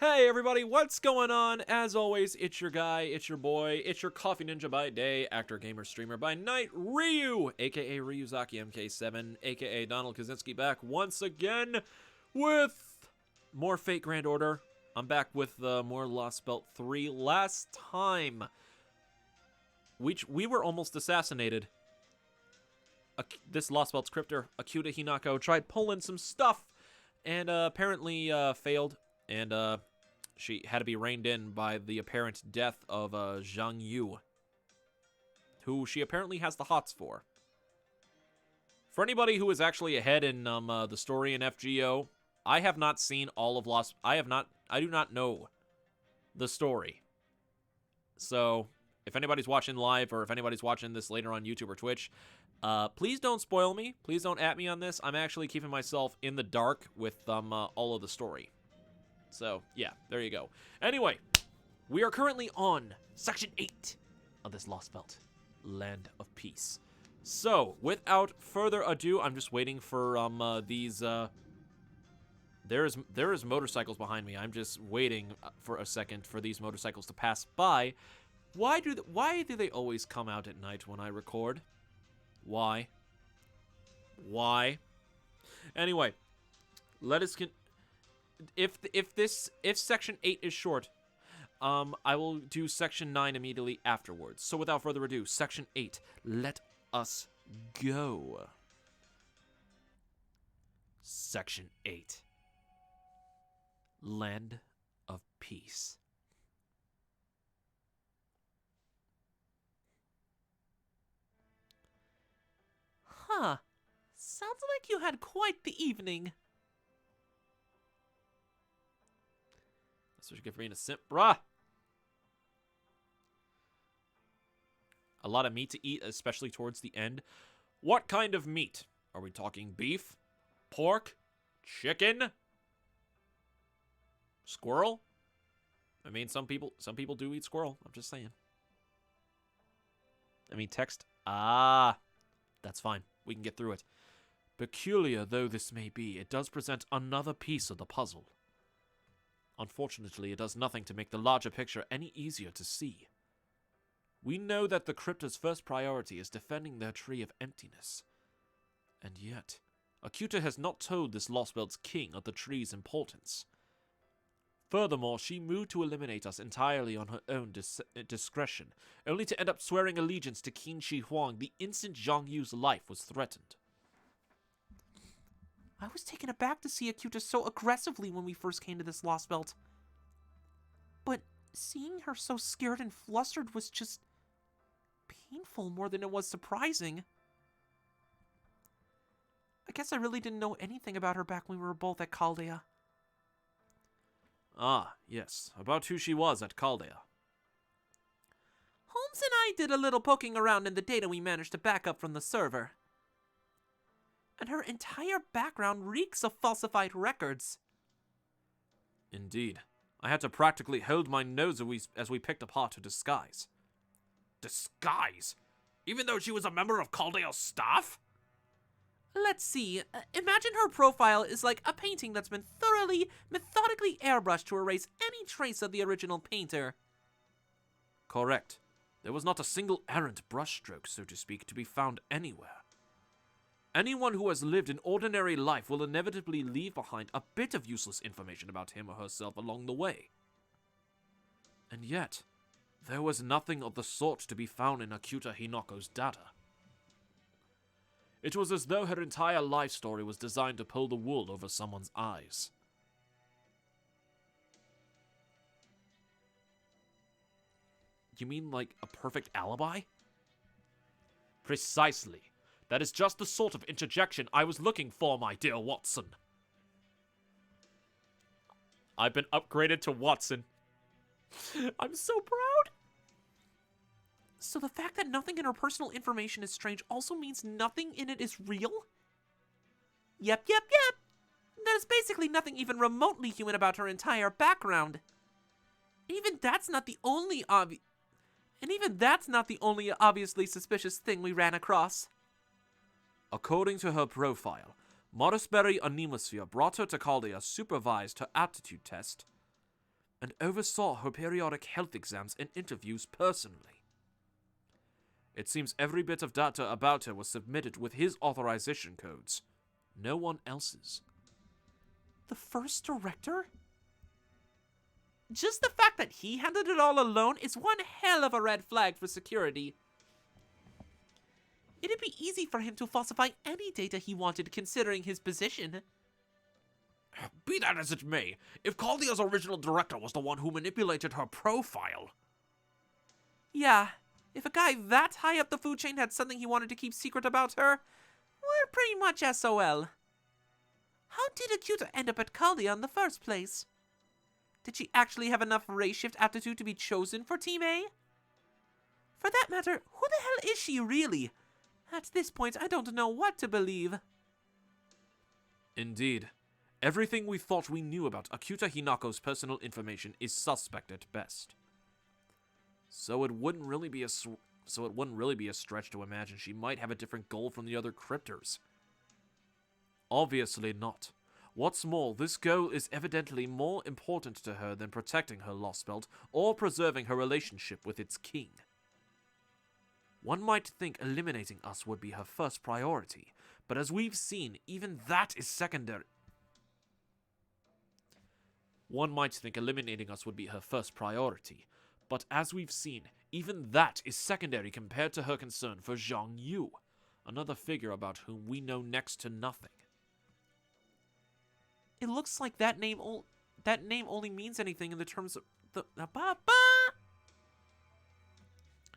Hey everybody, what's going on? As always, it's your guy, it's your boy, it's your coffee ninja by day, actor, gamer, streamer by night, Ryu, aka Ryuzaki MK7, aka Donald Kaczynski, back once again with more Fate Grand Order. I'm back with more Lostbelt 3. Last time, we were almost assassinated. This Lostbelt's crypter, Akuta Hinako, tried pulling some stuff and apparently failed. And she had to be reined in by the apparent death of Zhang Yu, who she apparently has the hots for. For anybody who is actually ahead in the story in FGO, I have not seen all of Lost. I do not know the story. So if anybody's watching live or if anybody's watching this later on YouTube or Twitch, please don't spoil me. Please don't at me on this. I'm actually keeping myself in the dark with all of the story. So, yeah, there you go. Anyway, we are currently on Section 8 of this Lostbelt, Land of Peace. So, without further ado, I'm just waiting for these. There is motorcycles behind me. I'm just waiting for a second for these motorcycles to pass by. Why do they always come out at night when I record? Why? Anyway, let us If Section 8 is short, I will do Section 9 immediately afterwards. So without further ado, Section 8, let us go. Section 8, Land of Peace. Huh. Sounds like you had quite the evening. That's what you get for being a simp, bruh. A lot of meat to eat, especially towards the end. What kind of meat? Are we talking beef? Pork? Chicken? Squirrel? I mean, some people do eat squirrel. I'm just saying. I mean, text. That's fine. We can get through it. Peculiar though this may be, it does present another piece of the puzzle. Unfortunately, it does nothing to make the larger picture any easier to see. We know that the crypta's first priority is defending their tree of emptiness. And yet, Akuta has not told this Lostbelt's king of the tree's importance. Furthermore, she moved to eliminate us entirely on her own discretion, only to end up swearing allegiance to Qin Shi Huang the instant Zhang Yu's life was threatened. I was taken aback to see Akuta so aggressively when we first came to this Lostbelt. But seeing her so scared and flustered was just painful more than it was surprising. I guess I really didn't know anything about her back when we were both at Chaldea. Ah, yes, about who she was at Chaldea. Holmes and I did a little poking around in the data we managed to back up from the server. And her entire background reeks of falsified records. Indeed. I had to practically hold my nose as we picked apart her disguise. Disguise? Even though she was a member of Chaldea's staff? Let's see. Imagine her profile is like a painting that's been thoroughly, methodically airbrushed to erase any trace of the original painter. Correct. There was not a single errant brushstroke, so to speak, to be found anywhere. Anyone who has lived an ordinary life will inevitably leave behind a bit of useless information about him or herself along the way. And yet, there was nothing of the sort to be found in Akuta Hinako's data. It was as though her entire life story was designed to pull the wool over someone's eyes. You mean like a perfect alibi? Precisely. That is just the sort of interjection I was looking for, my dear Watson. I've been upgraded to Watson. I'm so proud. So the fact that nothing in her personal information is strange also means nothing in it is real? Yep. There's basically nothing even remotely human about her entire background. Even that's not the only obviously suspicious thing we ran across. According to her profile, Modesberry Anemosphere brought her to Chaldea, supervised her aptitude test. and oversaw her periodic health exams and interviews personally. It seems every bit of data about her was submitted with his authorization codes, no one else's. The first director? Just the fact that he handled it all alone is one hell of a red flag for security. It'd be easy for him to falsify any data he wanted considering his position. Be that as it may, if Caldia's original director was the one who manipulated her profile... Yeah, if a guy that high up the food chain had something he wanted to keep secret about her, we're pretty much SOL. How did Akuta end up at Caldia in the first place? Did she actually have enough race shift aptitude to be chosen for Team A? For that matter, who the hell is she really? At this point, I don't know what to believe. Indeed. Everything we thought we knew about Akuta Hinako's personal information is suspect at best. So it wouldn't really be a stretch to imagine she might have a different goal from the other cryptors. Obviously not. What's more, this goal is evidently more important to her than protecting her Lostbelt or preserving her relationship with its king. One might think eliminating us would be her first priority, but as we've seen, even that is secondary. One might think eliminating us would be her first priority, but as we've seen, even that is secondary compared to her concern for Zhang Yu, another figure about whom we know next to nothing. It looks like that name only means anything in the terms of the I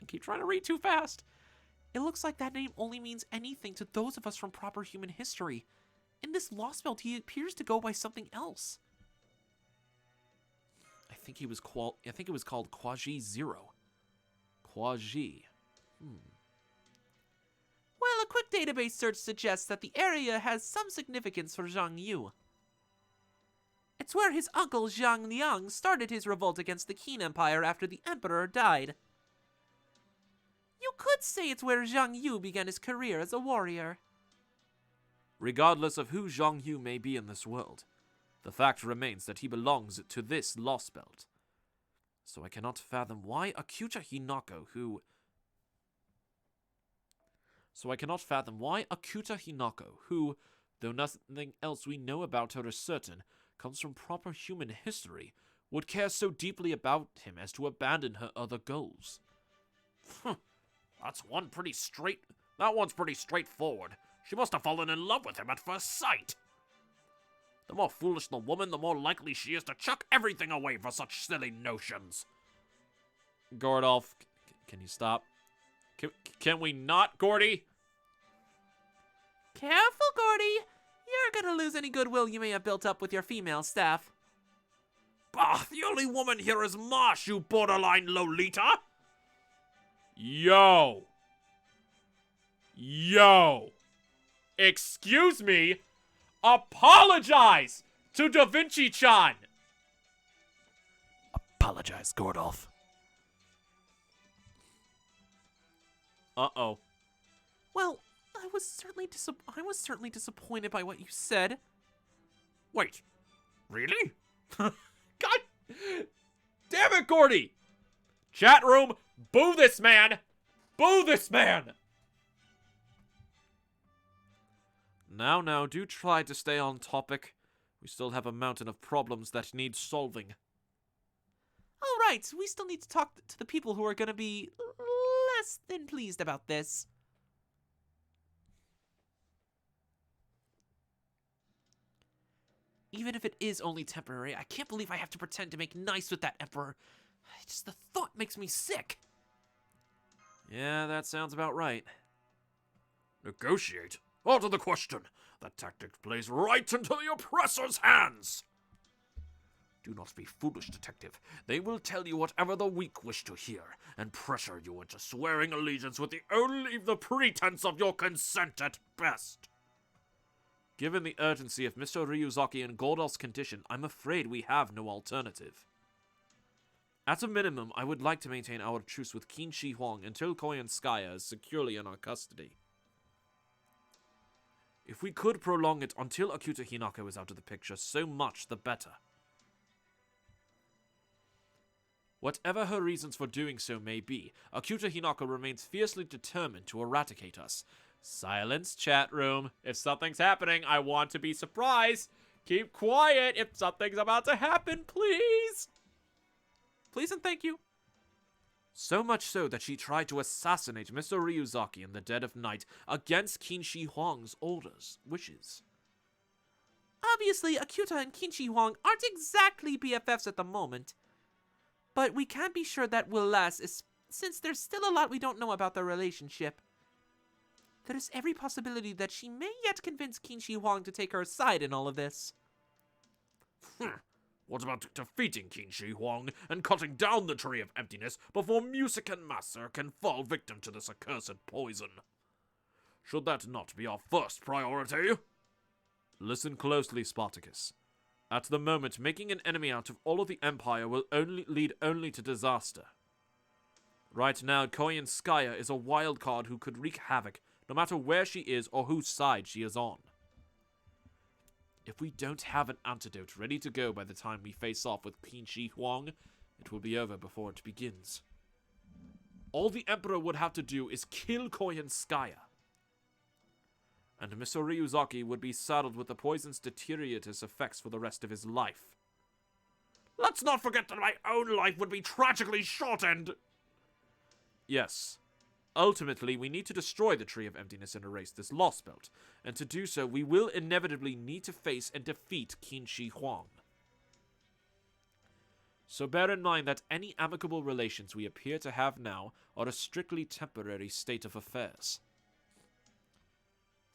keep trying to read too fast. It looks like that name only means anything to those of us from proper human history. In this Lostbelt, he appears to go by something else. I think it was called Quasi Zero. Quasi. Well, a quick database search suggests that the area has some significance for Zhang Yu. It's where his uncle Zhang Liang started his revolt against the Qin Empire after the Emperor died. You could say it's where Zhang Yu began his career as a warrior. Regardless of who Zhang Yu may be in this world, the fact remains that he belongs to this Lostbelt. So I cannot fathom why Akuta Hinako, who, though nothing else we know about her is certain, comes from proper human history, would care so deeply about him as to abandon her other goals. That one's pretty straightforward. She must have fallen in love with him at first sight. The more foolish the woman, the more likely she is to chuck everything away for such silly notions. Gordolf, can you stop? Can we not, Gordy? Careful, Gordy! You're gonna lose any goodwill you may have built up with your female staff. Bah, the only woman here is Marsh, you borderline Lolita! Yo! Excuse me? Apologize to Da Vinci-chan! Apologize, Gordolf. Uh-oh. Well, I was certainly disappointed by what you said. Wait, really? God damn it, Gordy! Chat room, boo this man! Boo this man! Now, do try to stay on topic. We still have a mountain of problems that need solving. All right, we still need to talk to the people who are going to be less than pleased about this. Even if it is only temporary, I can't believe I have to pretend to make nice with that Emperor. Just the thought makes me sick. Yeah, that sounds about right. Negotiate? Out of the question. That tactic plays right into the oppressor's hands. Do not be foolish, detective. They will tell you whatever the weak wish to hear, and pressure you into swearing allegiance with only the pretense of your consent at best. Given the urgency of Mr. Ryuzaki and Gordolf's condition, I'm afraid we have no alternative. At a minimum, I would like to maintain our truce with Qin Shi Huang until Koyanskaya is securely in our custody. If we could prolong it until Akuta Hinako is out of the picture, so much the better. Whatever her reasons for doing so may be, Akuta Hinako remains fiercely determined to eradicate us. Silence, chat room. If something's happening, I want to be surprised. Keep quiet if something's about to happen, please. Please and thank you. So much so that she tried to assassinate Mr. Ryuzaki in the dead of night against Qin Huang's orders, wishes. Obviously, Akuta and Qin Huang aren't exactly BFFs at the moment. But we can't be sure that will last, since there's still a lot we don't know about their relationship. There's every possibility that she may yet convince Qin Huang to take her side in all of this. What about defeating Qin Huang and cutting down the Tree of Emptiness before Music and Master can fall victim to this accursed poison? Should that not be our first priority? Listen closely, Spartacus. At the moment, making an enemy out of all of the Empire will lead only to disaster. Right now, Koyenskaya is a wild card who could wreak havoc, no matter where she is or whose side she is on. If we don't have an antidote ready to go by the time we face off with Qin Huang, it will be over before it begins. All the Emperor would have to do is kill Koyenskaya. And Mr. Ryuzaki would be saddled with the poison's deteriorative effects for the rest of his life. Let's not forget that my own life would be tragically shortened! Yes. Ultimately, we need to destroy the Tree of Emptiness and erase this Lostbelt, and to do so, we will inevitably need to face and defeat Qin Huang. So bear in mind that any amicable relations we appear to have now are a strictly temporary state of affairs.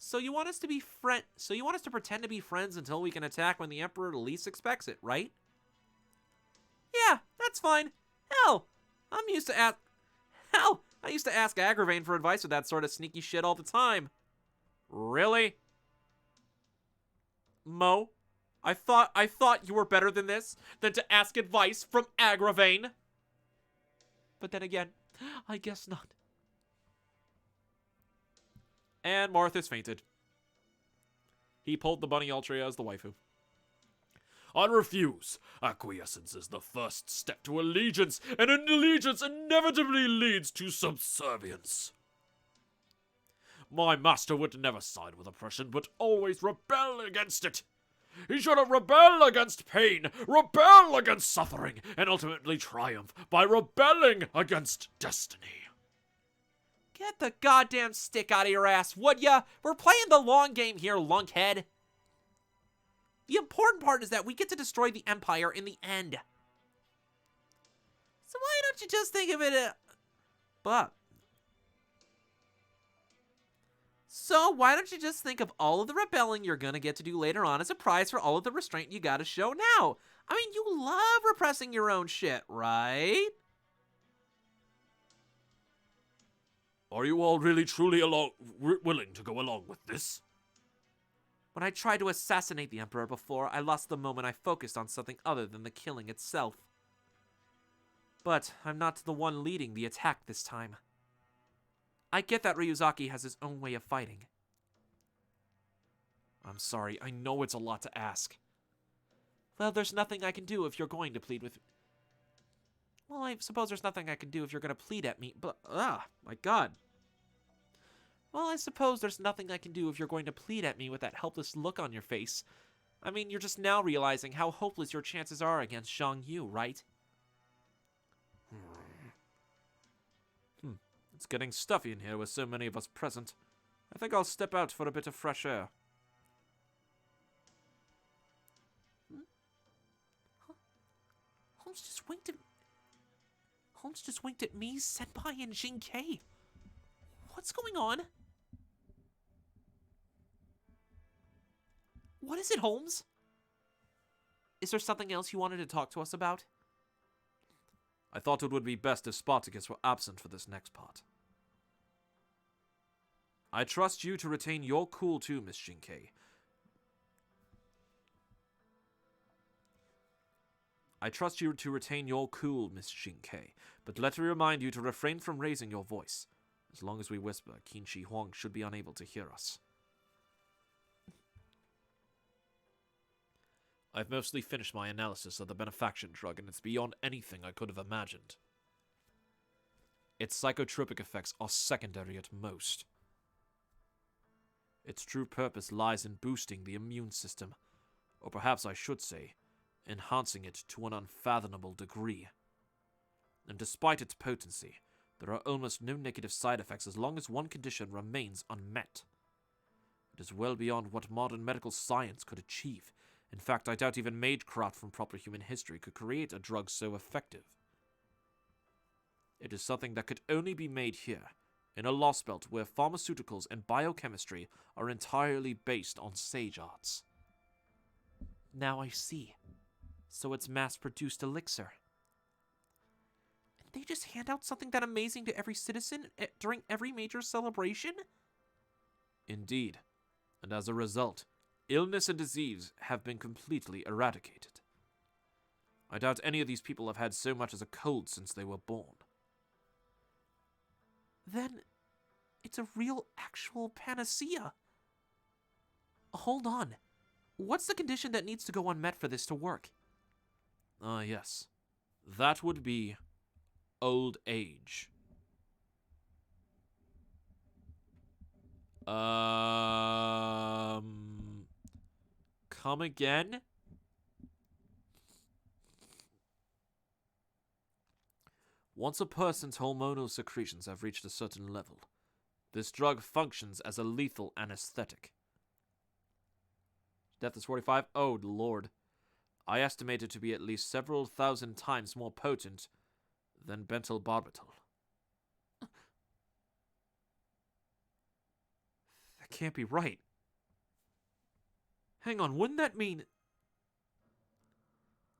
So you want us to pretend to be friends until we can attack when the Emperor least expects it, right? Yeah, that's fine. Hell, I used to ask Agravain for advice with that sort of sneaky shit all the time. Really? Mo, I thought you were better than this, than to ask advice from Agravain. But then again, I guess not. And Marthas fainted. He pulled the Bunny Altria as the waifu. I refuse. Acquiescence is the first step to allegiance, and an allegiance inevitably leads to subservience. My master would never side with oppression, but always rebel against it. He should have rebelled against pain, rebel against suffering, and ultimately triumph by rebelling against destiny. Get the goddamn stick out of your ass, would ya? We're playing the long game here, lunkhead. The important part is that we get to destroy the Empire in the end. So why don't you just think of it So why don't you just think of all of the rebelling you're gonna get to do later on as a prize for all of the restraint you gotta show now? I mean, you love repressing your own shit, right? Are you all really truly willing to go along with this? When I tried to assassinate the Emperor before, I lost the moment I focused on something other than the killing itself. But I'm not the one leading the attack this time. I get that Ryuzaki has his own way of fighting. I'm sorry, I know it's a lot to ask. Well, there's nothing I can do if you're going to plead with... Well, I suppose there's nothing I can do if you're going to plead at me, but... my god. Well, I suppose there's nothing I can do if you're going to plead at me with that helpless look on your face. I mean, you're just now realizing how hopeless your chances are against Zhang Yu, right? It's getting stuffy in here with so many of us present. I think I'll step out for a bit of fresh air. Holmes just winked at me, Senpai, and Jinkei. What's going on? What is it, Holmes? Is there something else you wanted to talk to us about? I thought it would be best if Spartacus were absent for this next part. I trust you to retain your cool too, Miss Jinkei. But let me remind you to refrain from raising your voice. As long as we whisper, Qin Huang should be unable to hear us. I've mostly finished my analysis of the benefaction drug, and it's beyond anything I could have imagined. Its psychotropic effects are secondary at most. Its true purpose lies in boosting the immune system, or perhaps I should say, enhancing it to an unfathomable degree. And despite its potency, there are almost no negative side effects as long as one condition remains unmet. It is well beyond what modern medical science could achieve. In fact, I doubt even magecraft from proper human history could create a drug so effective. It is something that could only be made here, in a Lostbelt where pharmaceuticals and biochemistry are entirely based on sage arts. Now I see. So it's mass-produced elixir. And they just hand out something that amazing to every citizen during every major celebration? Indeed. And as a result, illness and disease have been completely eradicated. I doubt any of these people have had so much as a cold since they were born. Then, it's a real, actual panacea. Hold on. What's the condition that needs to go unmet for this to work? Yes. That would be old age. Come again? Once a person's hormonal secretions have reached a certain level, this drug functions as a lethal anesthetic. Death is 45? Oh, Lord. I estimate it to be at least several thousand times more potent than bentelbarbital. That can't be right. Hang on, wouldn't that mean...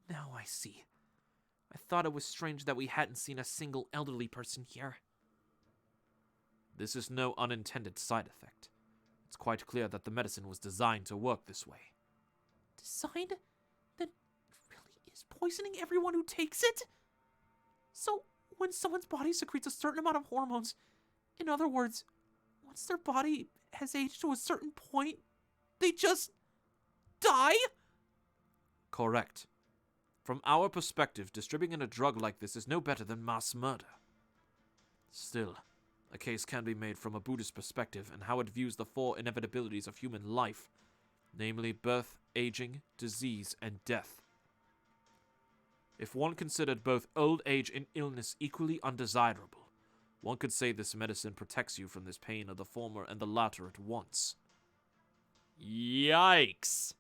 Now I see. I thought it was strange that we hadn't seen a single elderly person here. This is no unintended side effect. It's quite clear that the medicine was designed to work this way. Designed? Then really is poisoning everyone who takes it? So, when someone's body secretes a certain amount of hormones, in other words, once their body has aged to a certain point, they just die? Correct. From our perspective, distributing a drug like this is no better than mass murder. Still, a case can be made from a Buddhist perspective and how it views the four inevitabilities of human life, namely birth, aging, disease, and death. If one considered both old age and illness equally undesirable, one could say this medicine protects you from this pain of the former and the latter at once. Yikes!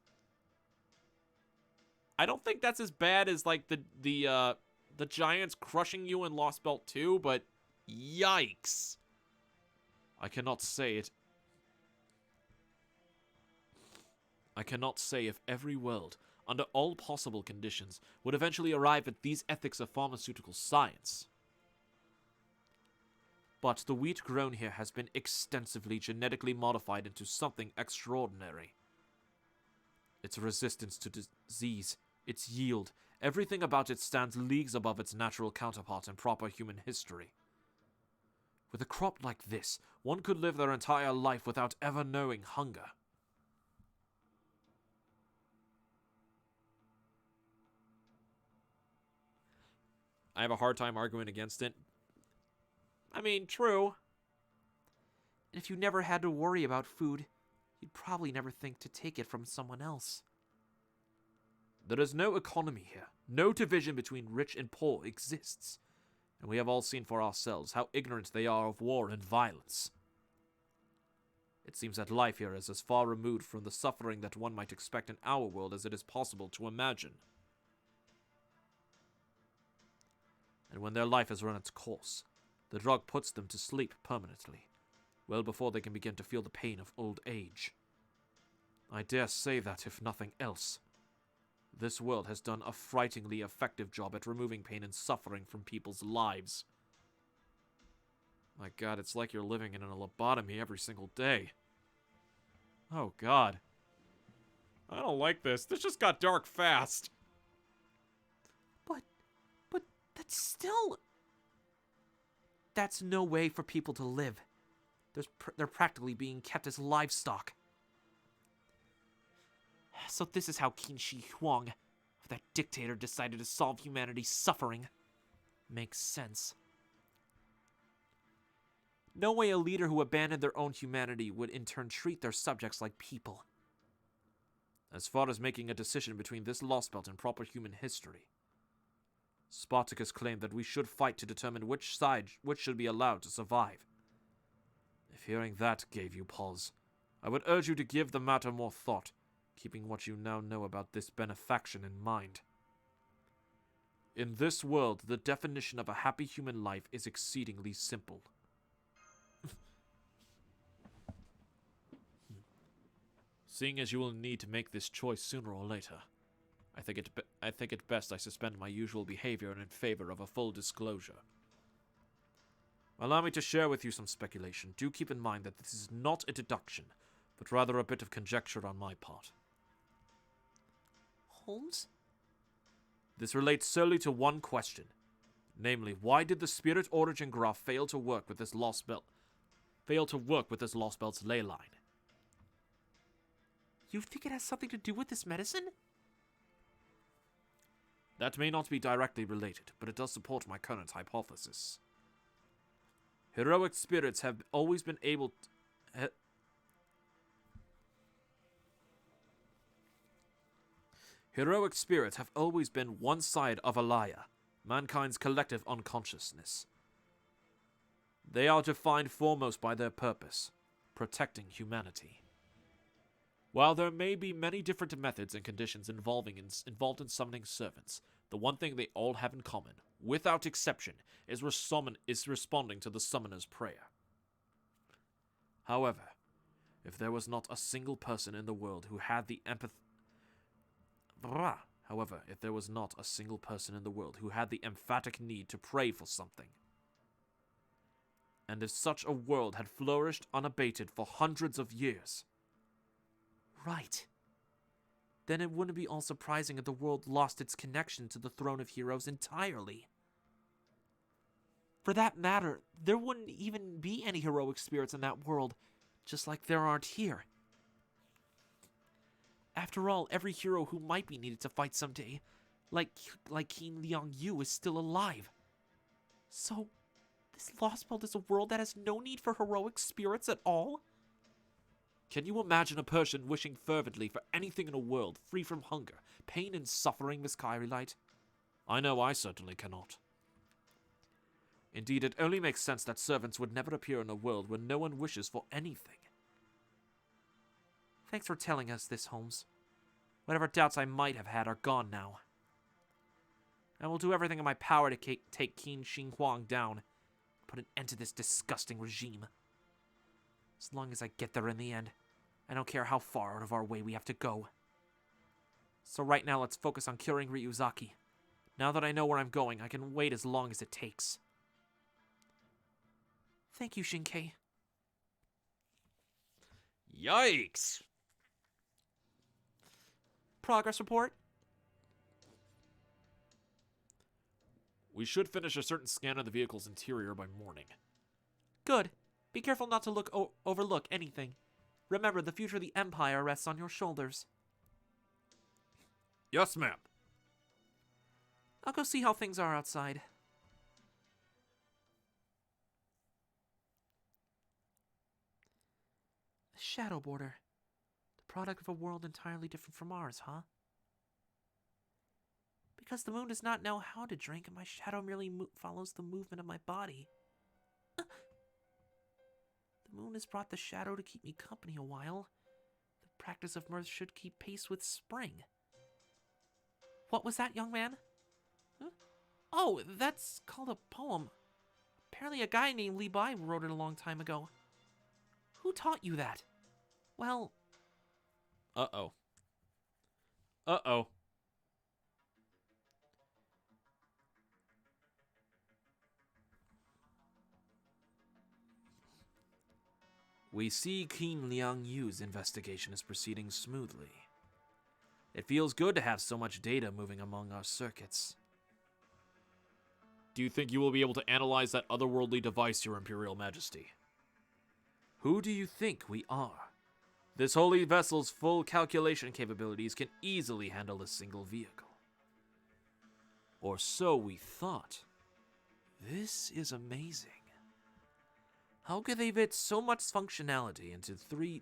I don't think that's as bad as like the giants crushing you in Lostbelt 2, but yikes! I cannot say it. I cannot say if every world, under all possible conditions, would eventually arrive at these ethics of pharmaceutical science. But the wheat grown here has been extensively genetically modified into something extraordinary. Its resistance to disease, its yield, everything about it stands leagues above its natural counterpart in proper human history. With a crop like this, one could live their entire life without ever knowing hunger. I have a hard time arguing against it. I mean, true. And if you never had to worry about food, you'd probably never think to take it from someone else. There is no economy here. No division between rich and poor exists. And we have all seen for ourselves how ignorant they are of war and violence. It seems that life here is as far removed from the suffering that one might expect in our world as it is possible to imagine. And when their life has run its course, the drug puts them to sleep permanently, well before they can begin to feel the pain of old age. I dare say that, if nothing else, this world has done a frighteningly effective job at removing pain and suffering from people's lives. My God, it's like you're living in a lobotomy every single day. Oh God. I don't like this. This just got dark fast. But that's still... That's no way for people to live. They're practically being kept as livestock. So this is how Qin Shi Huang, that dictator, decided to solve humanity's suffering. Makes sense. No way a leader who abandoned their own humanity would in turn treat their subjects like people. As far as making a decision between this Lostbelt and proper human history, Spartacus claimed that we should fight to determine which should be allowed to survive. If hearing that gave you pause, I would urge you to give the matter more thought, keeping what you now know about this benefaction in mind. In this world, the definition of a happy human life is exceedingly simple. Seeing as you will need to make this choice sooner or later, I think it best I suspend my usual behavior in favor of a full disclosure. Allow me to share with you some speculation. Do keep in mind that this is not a deduction, but rather a bit of conjecture on my part. Holmes? This relates solely to one question. Namely, why did the spirit origin graph fail to work with this Lostbelt's ley line? You think it has something to do with this medicine? That may not be directly related, but it does support my current hypothesis. Heroic spirits have always been able to... Heroic spirits have always been one side of Alaya, mankind's collective unconsciousness. They are defined foremost by their purpose, protecting humanity. While there may be many different methods and conditions involved in summoning servants, the one thing they all have in common, without exception, is responding to the summoner's prayer. However, if there was not a single person in the world who had the emphatic need to pray for something, and if such a world had flourished unabated for hundreds of years, right. Then it wouldn't be all surprising if the world lost its connection to the Throne of Heroes entirely. For that matter, there wouldn't even be any heroic spirits in that world, just like there aren't here. After all, every hero who might be needed to fight someday, like Qin Liang Yu, is still alive. So, this Lostbelt is a world that has no need for heroic spirits at all? Can you imagine a person wishing fervently for anything in a world free from hunger, pain, and suffering, Miss Kyrilight? I know I certainly cannot. Indeed, it only makes sense that servants would never appear in a world where no one wishes for anything. Thanks for telling us this, Holmes. Whatever doubts I might have had are gone now. I will do everything in my power to take Qin Shi Huang down, put an end to this disgusting regime. As long as I get there in the end, I don't care how far out of our way we have to go. So right now, let's focus on curing Ryuzaki. Now that I know where I'm going, I can wait as long as it takes. Thank you, Shinkei. Yikes! Progress report? We should finish a certain scan of the vehicle's interior by morning. Good. Be careful not to overlook anything. Remember, the future of the Empire rests on your shoulders. Yes, ma'am. I'll go see how things are outside. The Shadow Border. The product of a world entirely different from ours, huh? Because the moon does not know how to drink, and my shadow merely follows the movement of my body. The moon has brought the shadow to keep me company a while. The practice of mirth should keep pace with spring. What was that, young man? Huh? Oh, that's called a poem. Apparently a guy named Li Bai wrote it a long time ago. Who taught you that? Well... Uh-oh. Uh-oh. We see Qin Liang Yu's investigation is proceeding smoothly. It feels good to have so much data moving among our circuits. Do you think you will be able to analyze that otherworldly device, Your Imperial Majesty? Who do you think we are? This holy vessel's full calculation capabilities can easily handle a single vehicle. Or so we thought. This is amazing. How could they fit so much functionality into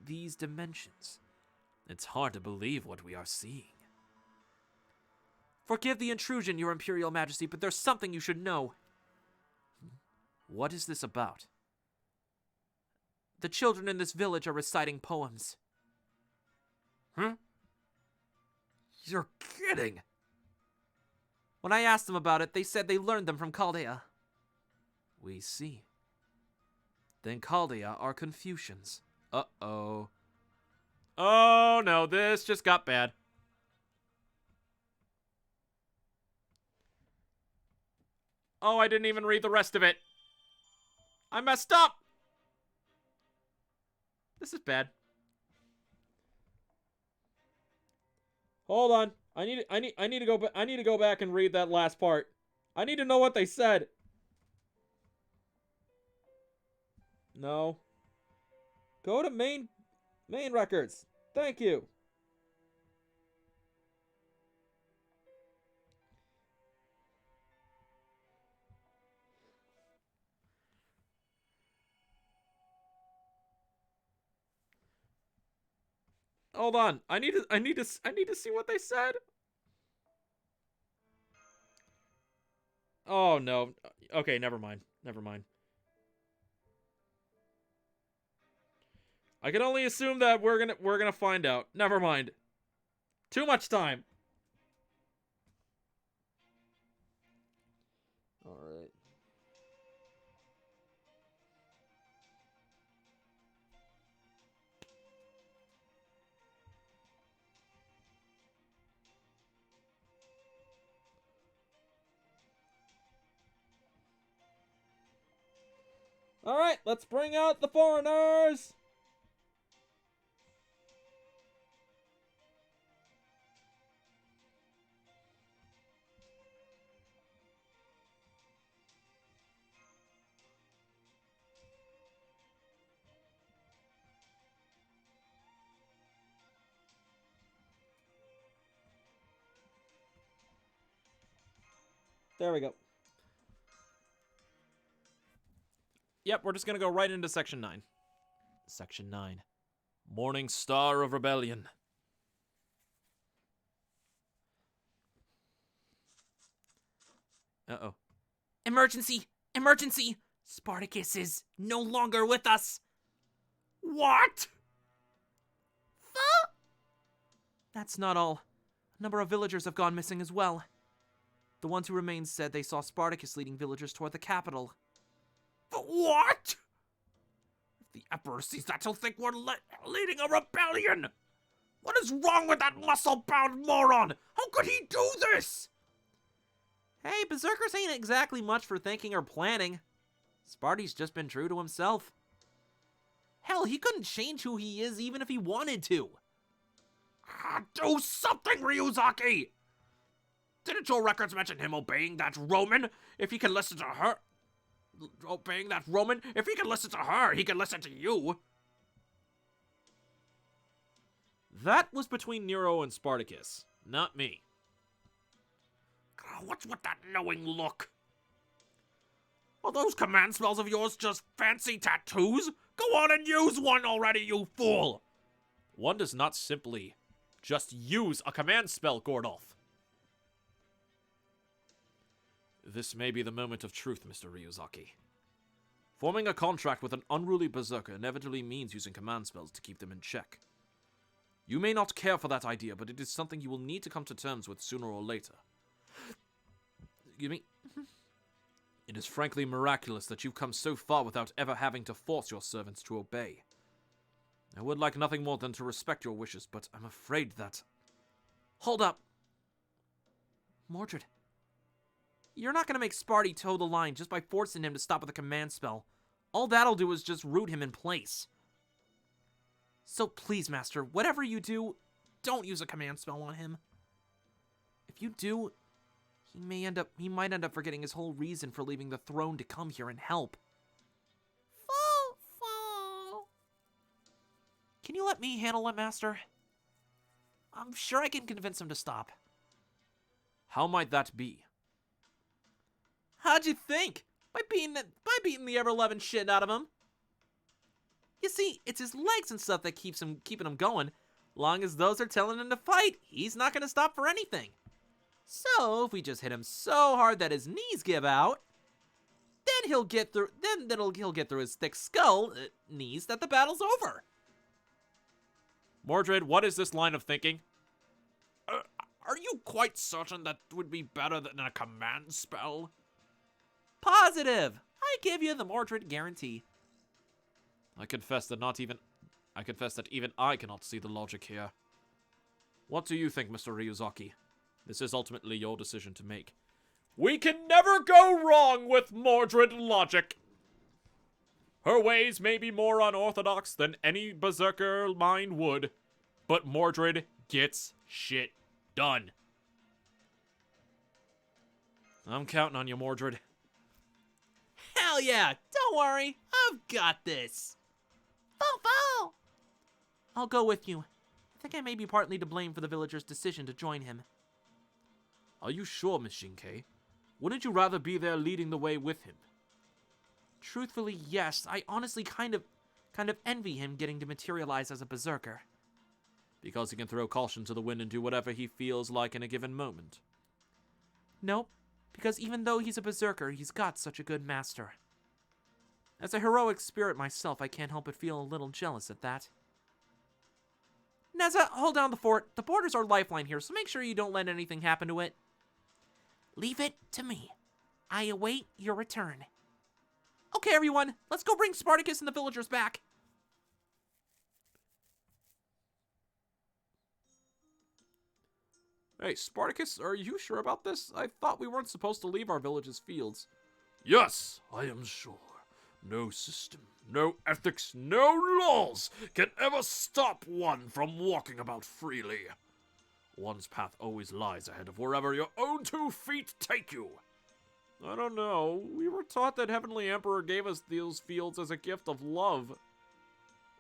these dimensions? It's hard to believe what we are seeing. Forgive the intrusion, Your Imperial Majesty, but there's something you should know. What is this about? The children in this village are reciting poems. You're kidding! When I asked them about it, they said they learned them from Chaldea. We see. Then Chaldea are Confucians. Uh-oh. Oh no, this just got bad. Oh, I didn't even read the rest of it. I messed up! This is bad. Hold on. I need to go back and read that last part. I need to know what they said. No. Go to main records. Thank you. Hold on. I need to see what they said. Oh no. Okay, never mind. Never mind. I can only assume that we're gonna find out. Never mind. Too much time. All right. All right, let's bring out the foreigners. There we go. Yep, we're just gonna go right into Section 9. Section 9. Morning Star of Rebellion. Uh-oh. Emergency! Emergency! Spartacus is no longer with us. What? That's not all. A number of villagers have gone missing as well. The ones who remained said they saw Spartacus leading villagers toward the capital. What? If the Emperor sees that, he'll think we're leading a rebellion. What is wrong with that muscle-bound moron? How could he do this? Hey, Berserkers ain't exactly much for thinking or planning. Sparty's just been true to himself. Hell, he couldn't change who he is even if he wanted to. Do something, Ryuzaki! Didn't your records mention him obeying that Roman? If he can listen to her... Obeying that Roman? If he can listen to her, he can listen to you. That was between Nero and Spartacus, not me. What's with that knowing look? Are those command spells of yours just fancy tattoos? Go on and use one already, you fool! One does not simply just use a command spell, Gordolf. This may be the moment of truth, Mr. Ryuzaki. Forming a contract with an unruly berserker inevitably means using command spells to keep them in check. You may not care for that idea, but it is something you will need to come to terms with sooner or later. Excuse me? It is frankly miraculous that you've come so far without ever having to force your servants to obey. I would like nothing more than to respect your wishes, but I'm afraid that... Hold up. Mordred. You're not gonna make Sparty toe the line just by forcing him to stop with a command spell. All that'll do is just root him in place. So please, Master, whatever you do, don't use a command spell on him. If you do, he might end up forgetting his whole reason for leaving the throne to come here and help. Can you let me handle it, Master? I'm sure I can convince him to stop. How might that be? How'd you think? By beating the ever-loving shit out of him. You see, it's his legs and stuff that keeping him going. Long as those are telling him to fight, he's not gonna stop for anything. So if we just hit him so hard that his knees give out, then he'll get through. He'll get through his thick skull knees that the battle's over. Mordred, what is this line of thinking? Are you quite certain that would be better than a command spell? Positive. I give you the Mordred guarantee. I confess that even I cannot see the logic here. What do you think, Mr. Ryuzaki? This is ultimately your decision to make. We can never go wrong with Mordred logic. Her ways may be more unorthodox than any berserker mind would, but Mordred gets shit done. I'm counting on you, Mordred. Hell yeah! Don't worry, I've got this. Fo-fo! I'll go with you. I think I may be partly to blame for the villagers' decision to join him. Are you sure, Miss Shinkei? Wouldn't you rather be there leading the way with him? Truthfully, yes. I honestly kind of envy him getting to materialize as a berserker. Because he can throw caution to the wind and do whatever he feels like in a given moment. Nope. Because even though he's a berserker, he's got such a good master. As a heroic spirit myself, I can't help but feel a little jealous at that. Neza, hold down the fort. The border's our lifeline here, so make sure you don't let anything happen to it. Leave it to me. I await your return. Okay, everyone, let's go bring Spartacus and the villagers back. Hey, Spartacus, are you sure about this? I thought we weren't supposed to leave our village's fields. Yes, I am sure. No system, no ethics, no laws can ever stop one from walking about freely. One's path always lies ahead of wherever your own 2 feet take you. I don't know. We were taught that Heavenly Emperor gave us those fields as a gift of love.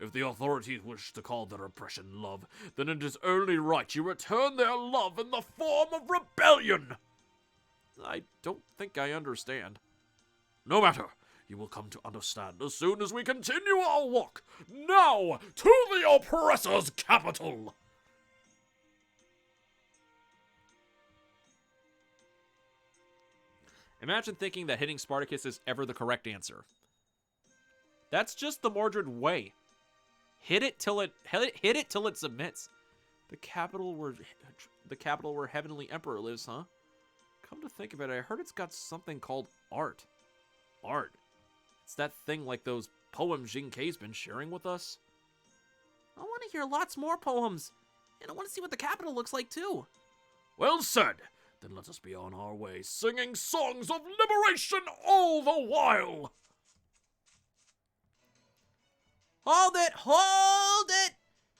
If the authorities wish to call their oppression love, then it is only right you return their love in the form of rebellion. I don't think I understand. No matter. You will come to understand as soon as we continue our walk. Now, to the oppressor's capital! Imagine thinking that hitting Spartacus is ever the correct answer. That's just the Mordred way. Hit it till it submits. The capital where Heavenly Emperor lives, huh? Come to think of it, I heard it's got something called art. Art? It's that thing like those poems Jinkei's been sharing with us. I want to hear lots more poems. And I want to see what the capital looks like, too. Well said. Then let us be on our way, singing songs of liberation all the while. Hold it! Hold it!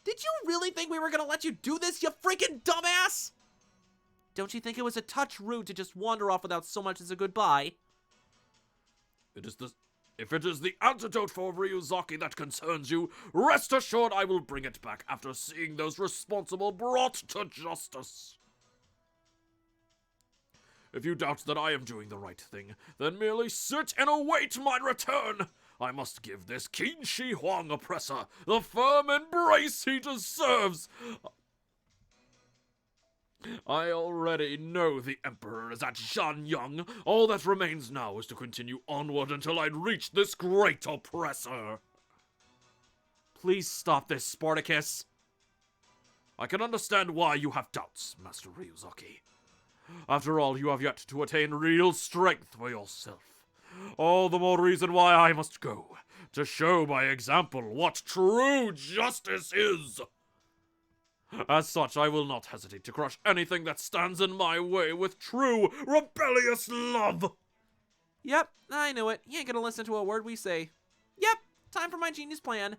Did you really think we were going to let you do this, you freaking dumbass? Don't you think it was a touch rude to just wander off without so much as a goodbye? If it is the antidote for Ryuzaki that concerns you, rest assured I will bring it back after seeing those responsible brought to justice. If you doubt that I am doing the right thing, then merely sit and await my return. I must give this Qin Shi Huang oppressor the firm embrace he deserves. I already know the Emperor is at Shanyang. All that remains now is to continue onward until I reach this great oppressor. Please stop this, Spartacus. I can understand why you have doubts, Master Ryuzaki. After all, you have yet to attain real strength for yourself. All the more reason why I must go, to show by example what true justice is. As such, I will not hesitate to crush anything that stands in my way with true, rebellious love. Yep, I knew it. He ain't gonna listen to a word we say. Yep, time for my genius plan.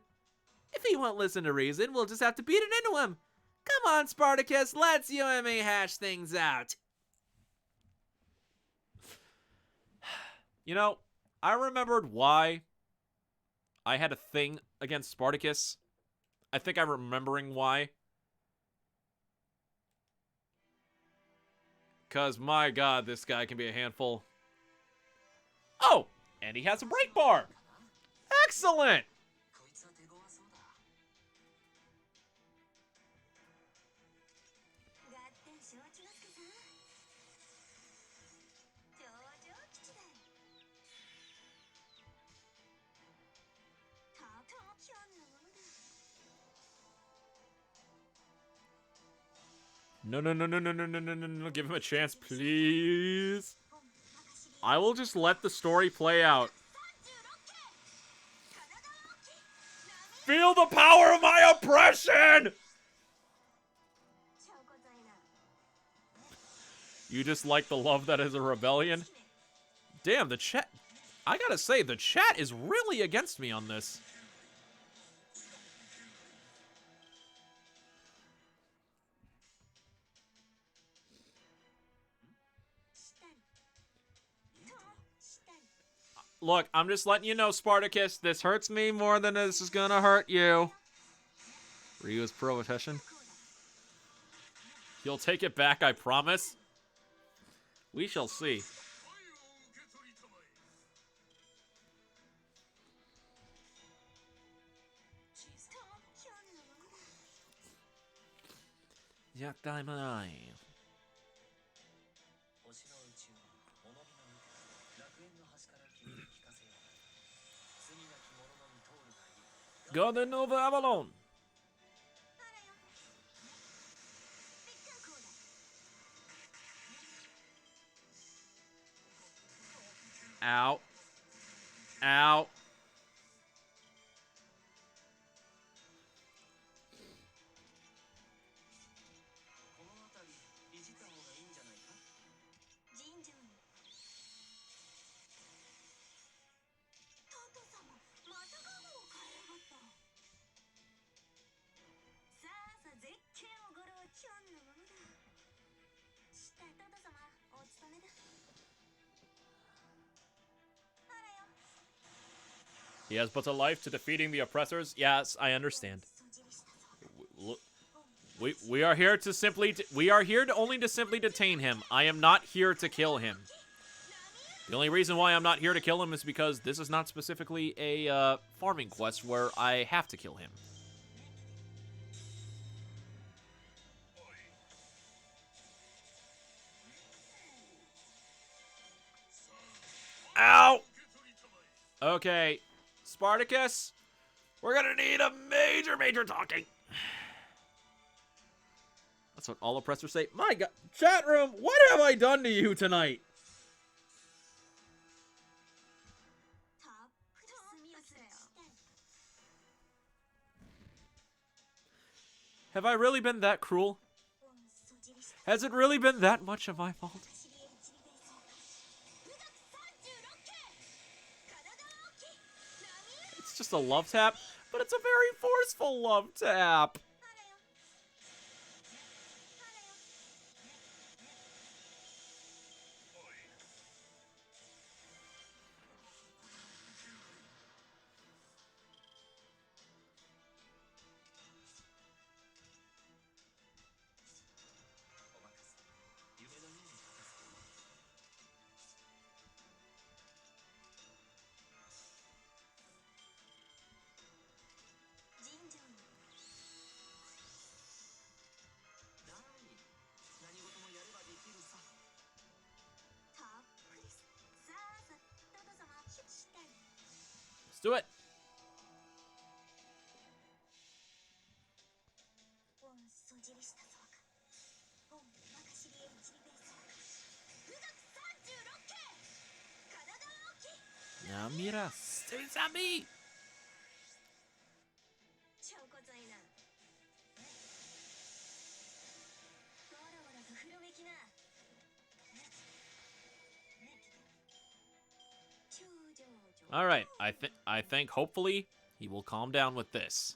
If he won't listen to reason, we'll just have to beat it into him. Come on, Spartacus, let's you and me hash things out. You know, I remembered why I had a thing against Spartacus. I think I'm remembering why. Because, my god, this guy can be a handful. Oh! And he has a break bar! Excellent! No, no, no, no, no, no, no, no, no, no. Give him a chance, please. I will just let the story play out. Feel the power of my oppression! You just like the love that is a rebellion? Damn, the chat... I gotta say, the chat is really against me on this. Look, I'm just letting you know, Spartacus, this hurts me more than this is gonna hurt you. Ryu is pro-attention. He'll take it back, I promise. We shall see. Garden of Avalon. Ow. Ow. He has but a life to defeating the oppressors. Yes, I understand. We are here to simply only to simply detain him. I am not here to kill him. The only reason why I'm not here to kill him is because this is not specifically a farming quest where I have to kill him. Ow! Okay, Spartacus, we're gonna need a major talking. That's what all oppressors say. My god, chat room, what have I done to you tonight? Have I really been that cruel? Has it really been that much of my fault? It's just a love tap, but it's a very forceful love tap. Let's do it. Now, mira, sesame. All right, I think hopefully he will calm down with this.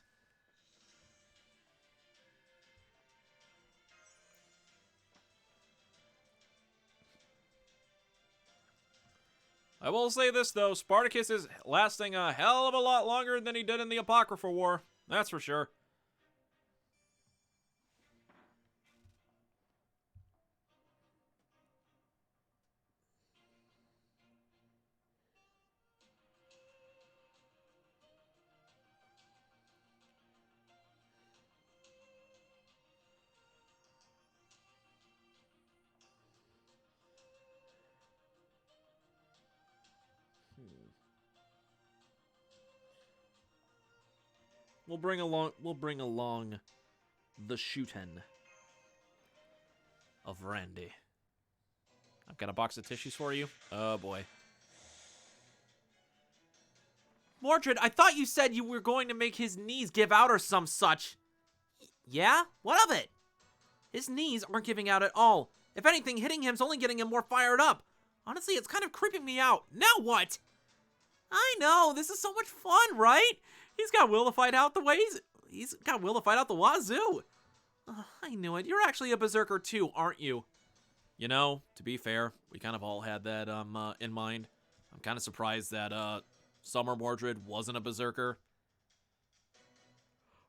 I will say this though, Spartacus is lasting a hell of a lot longer than he did in the Apocrypha War. That's for sure. We'll bring along the Shooten of Randy. I've got a box of tissues for you. Oh boy. Mordred, I thought you said you were going to make his knees give out or some such. Yeah? What of it? His knees aren't giving out at all. If anything, hitting him's only getting him more fired up. Honestly, it's kind of creeping me out. Now what? I know, this is so much fun, right? He's got will to fight out the ways. He's got will to fight out the wazoo. I knew it. You're actually a berserker too, aren't you? You know, to be fair, we kind of all had that in mind. I'm kind of surprised that Summer Mordred wasn't a berserker.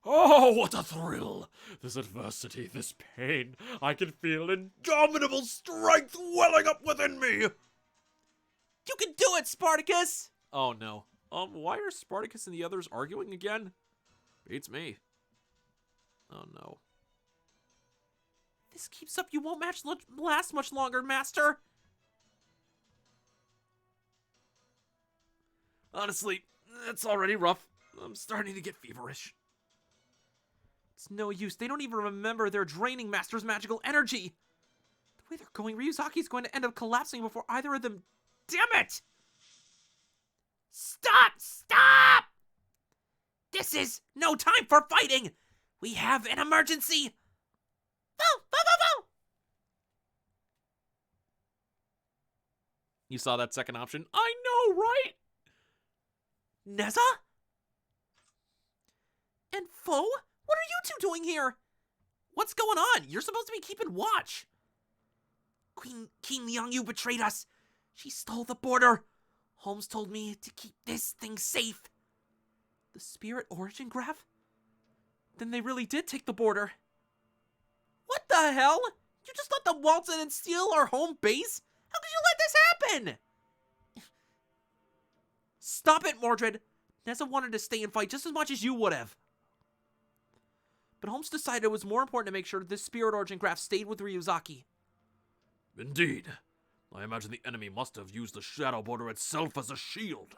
Oh, what a thrill! This adversity, this pain. I can feel indomitable strength welling up within me. You can do it, Spartacus! Oh no. Why are Spartacus and the others arguing again? Beats me. Oh no. This keeps up, you won't last much longer, Master. Honestly, it's already rough. I'm starting to get feverish. It's no use. They don't even remember they're draining Master's magical energy. The way they're going, Ryuzaki's going to end up collapsing before either of them. Damn it! Stop! Stop! This is no time for fighting! We have an emergency! Go! You saw that second option? I know, right? Neza? And Foe? What are you two doing here? What's going on? You're supposed to be keeping watch. Queen Liangyu betrayed us. She stole the border. Holmes told me to keep this thing safe. The spirit origin graph? Then they really did take the border. What the hell? You just let them waltz in and steal our home base? How could you let this happen? Stop it, Mordred. Neza wanted to stay and fight just as much as you would have. But Holmes decided it was more important to make sure this spirit origin graph stayed with Ryuzaki. Indeed. I imagine the enemy must have used the shadow border itself as a shield.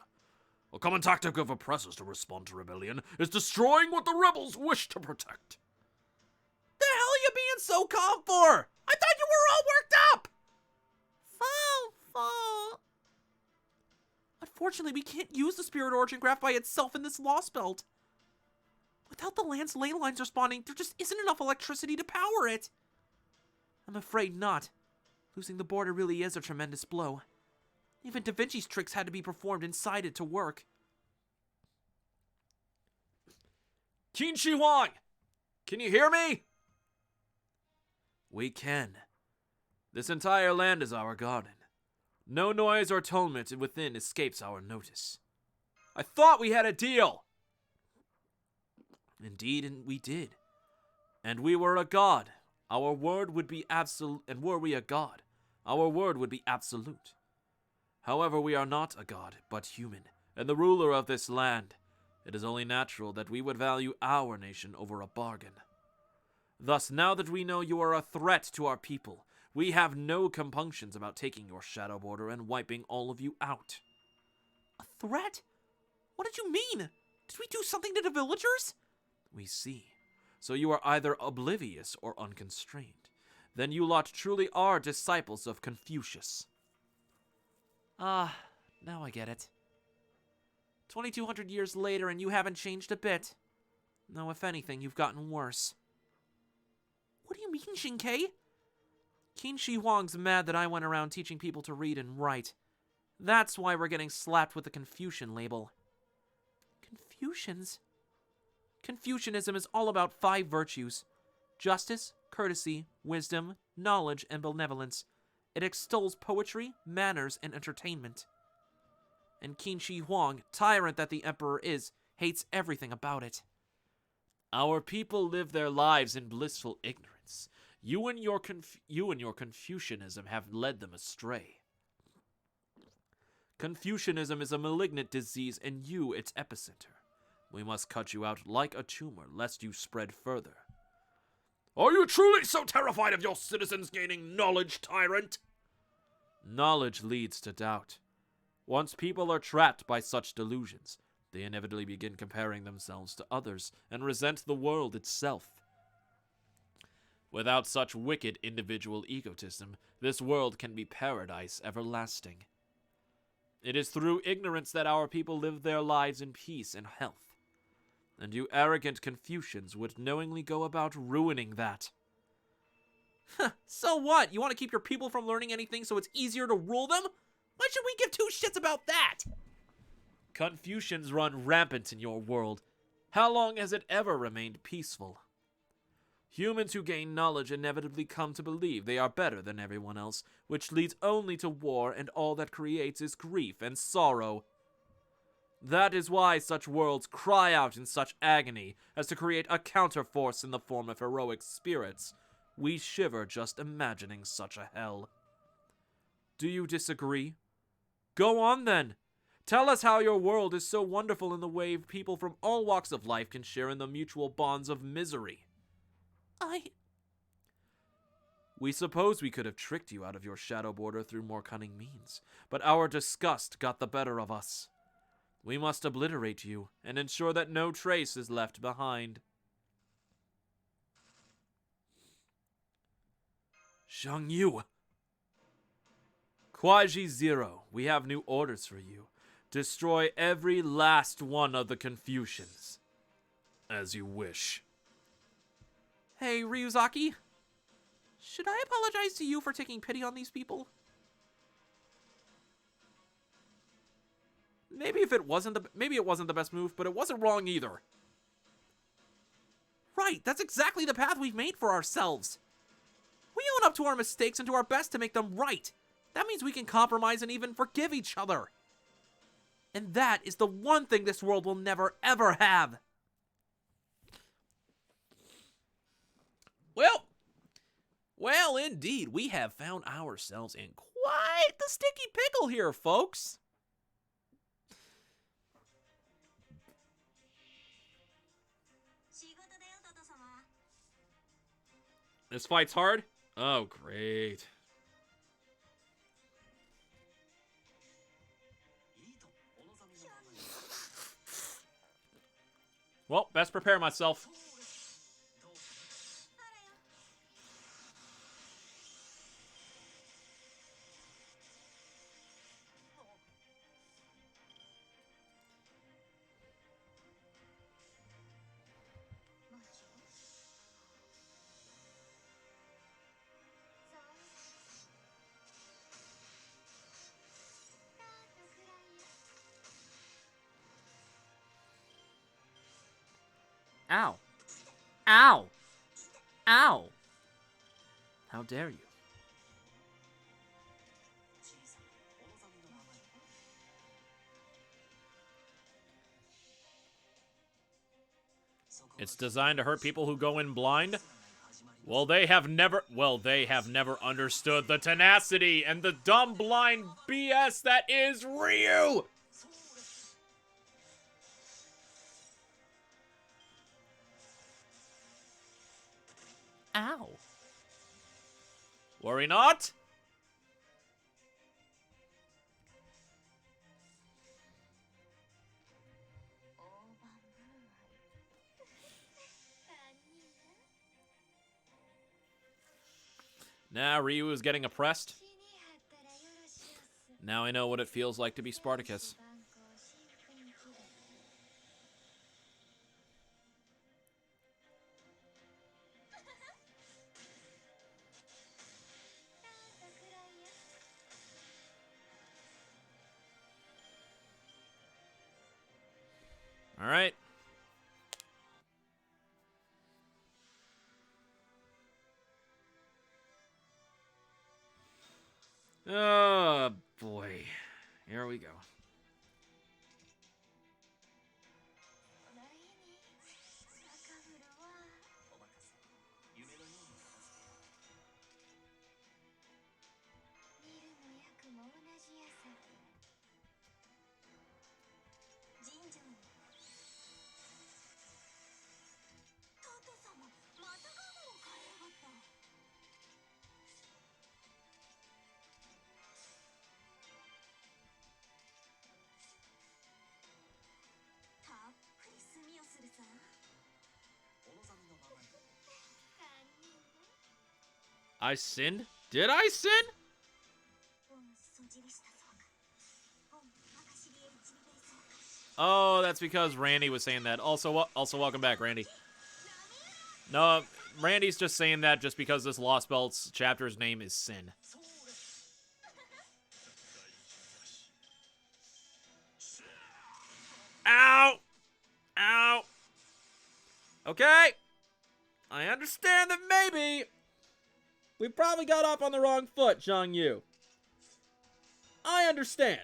A common tactic of oppressors to respond to rebellion is destroying what the rebels wish to protect. The hell are you being so calm for? I thought you were all worked up! Fall. Unfortunately, we can't use the spirit origin graph by itself in this Lostbelt. Without the land's ley lines responding, there just isn't enough electricity to power it. I'm afraid not. Losing the border really is a tremendous blow. Even Da Vinci's tricks had to be performed inside it to work. Qin Shi Huang! Can you hear me? We can. This entire land is our garden. No noise or tumult within escapes our notice. I thought we had a deal! Indeed, and we did. And we were a god. Our word would be absolute. And were we a god, our word would be absolute. However, we are not a god, but human, and the ruler of this land. It is only natural that we would value our nation over a bargain. Thus, now that we know you are a threat to our people, we have no compunctions about taking your shadow border and wiping all of you out. A threat? What did you mean? Did we do something to the villagers? We see. So you are either oblivious or unconstrained. Then you lot truly are disciples of Confucius. Now I get it. 2,200 years later and you haven't changed a bit. No, if anything, you've gotten worse. What do you mean, Shinkei? Qin Shi Huang's mad that I went around teaching people to read and write. That's why we're getting slapped with the Confucian label. Confucians? Confucianism is all about 5 virtues: justice, courtesy, wisdom, knowledge, and benevolence. It extols poetry, manners, and entertainment. And Qin Shi Huang, tyrant that the emperor is, hates everything about it. Our people live their lives in blissful ignorance. You and your Confucianism have led them astray. Confucianism is a malignant disease and you its epicenter. We must cut you out like a tumor, lest you spread further. Are you truly so terrified of your citizens gaining knowledge, tyrant? Knowledge leads to doubt. Once people are trapped by such delusions, They inevitably begin comparing themselves to others and resent the world itself. Without such wicked individual egotism, this world can be paradise everlasting. It is through ignorance that our people live their lives in peace and health. And you arrogant Confucians would knowingly go about ruining that. So what? You want to keep your people from learning anything so it's easier to rule them? Why should we give two shits about that? Confucians run rampant in your world. How long has it ever remained peaceful? Humans who gain knowledge inevitably come to believe they are better than everyone else, which leads only to war, and all that creates is grief and sorrow. That is why such worlds cry out in such agony as to create a counterforce in the form of heroic spirits. We shiver just imagining such a hell. Do you disagree? Go on then. Tell us how your world is so wonderful in the way people from all walks of life can share in the mutual bonds of misery. We suppose we could have tricked you out of your shadow border through more cunning means, but our disgust got the better of us. We must obliterate you and ensure that no trace is left behind. Zhang Yu. Kuaiji Zero, we have new orders for you. Destroy every last one of the Confucians. As you wish. Hey, Ryuzaki. Should I apologize to you for taking pity on these people? Maybe it wasn't the best move, but it wasn't wrong either. Right, that's exactly the path we've made for ourselves. We own up to our mistakes and do our best to make them right. That means we can compromise and even forgive each other. And that is the one thing this world will never, ever have. Well, indeed, we have found ourselves in quite the sticky pickle here, folks. This fight's hard? Oh, great. Well, best prepare myself. Ow. Ow. Ow. How dare you? It's designed to hurt people who go in blind? Well, they have never understood the tenacity and the dumb blind BS that is Ryu! Ow. Worry not. Nah, Ryu is getting oppressed. Now I know what it feels like to be Spartacus. All right. Oh, boy. Here we go. I sinned? Did I sin? Oh, that's because Randy was saying that. Also, welcome back, Randy. No, Randy's just saying that just because this Lostbelt's chapter's name is Sin. Ow! Ow! Okay. I understand that maybe we probably got off on the wrong foot, Zhang Yu. I understand.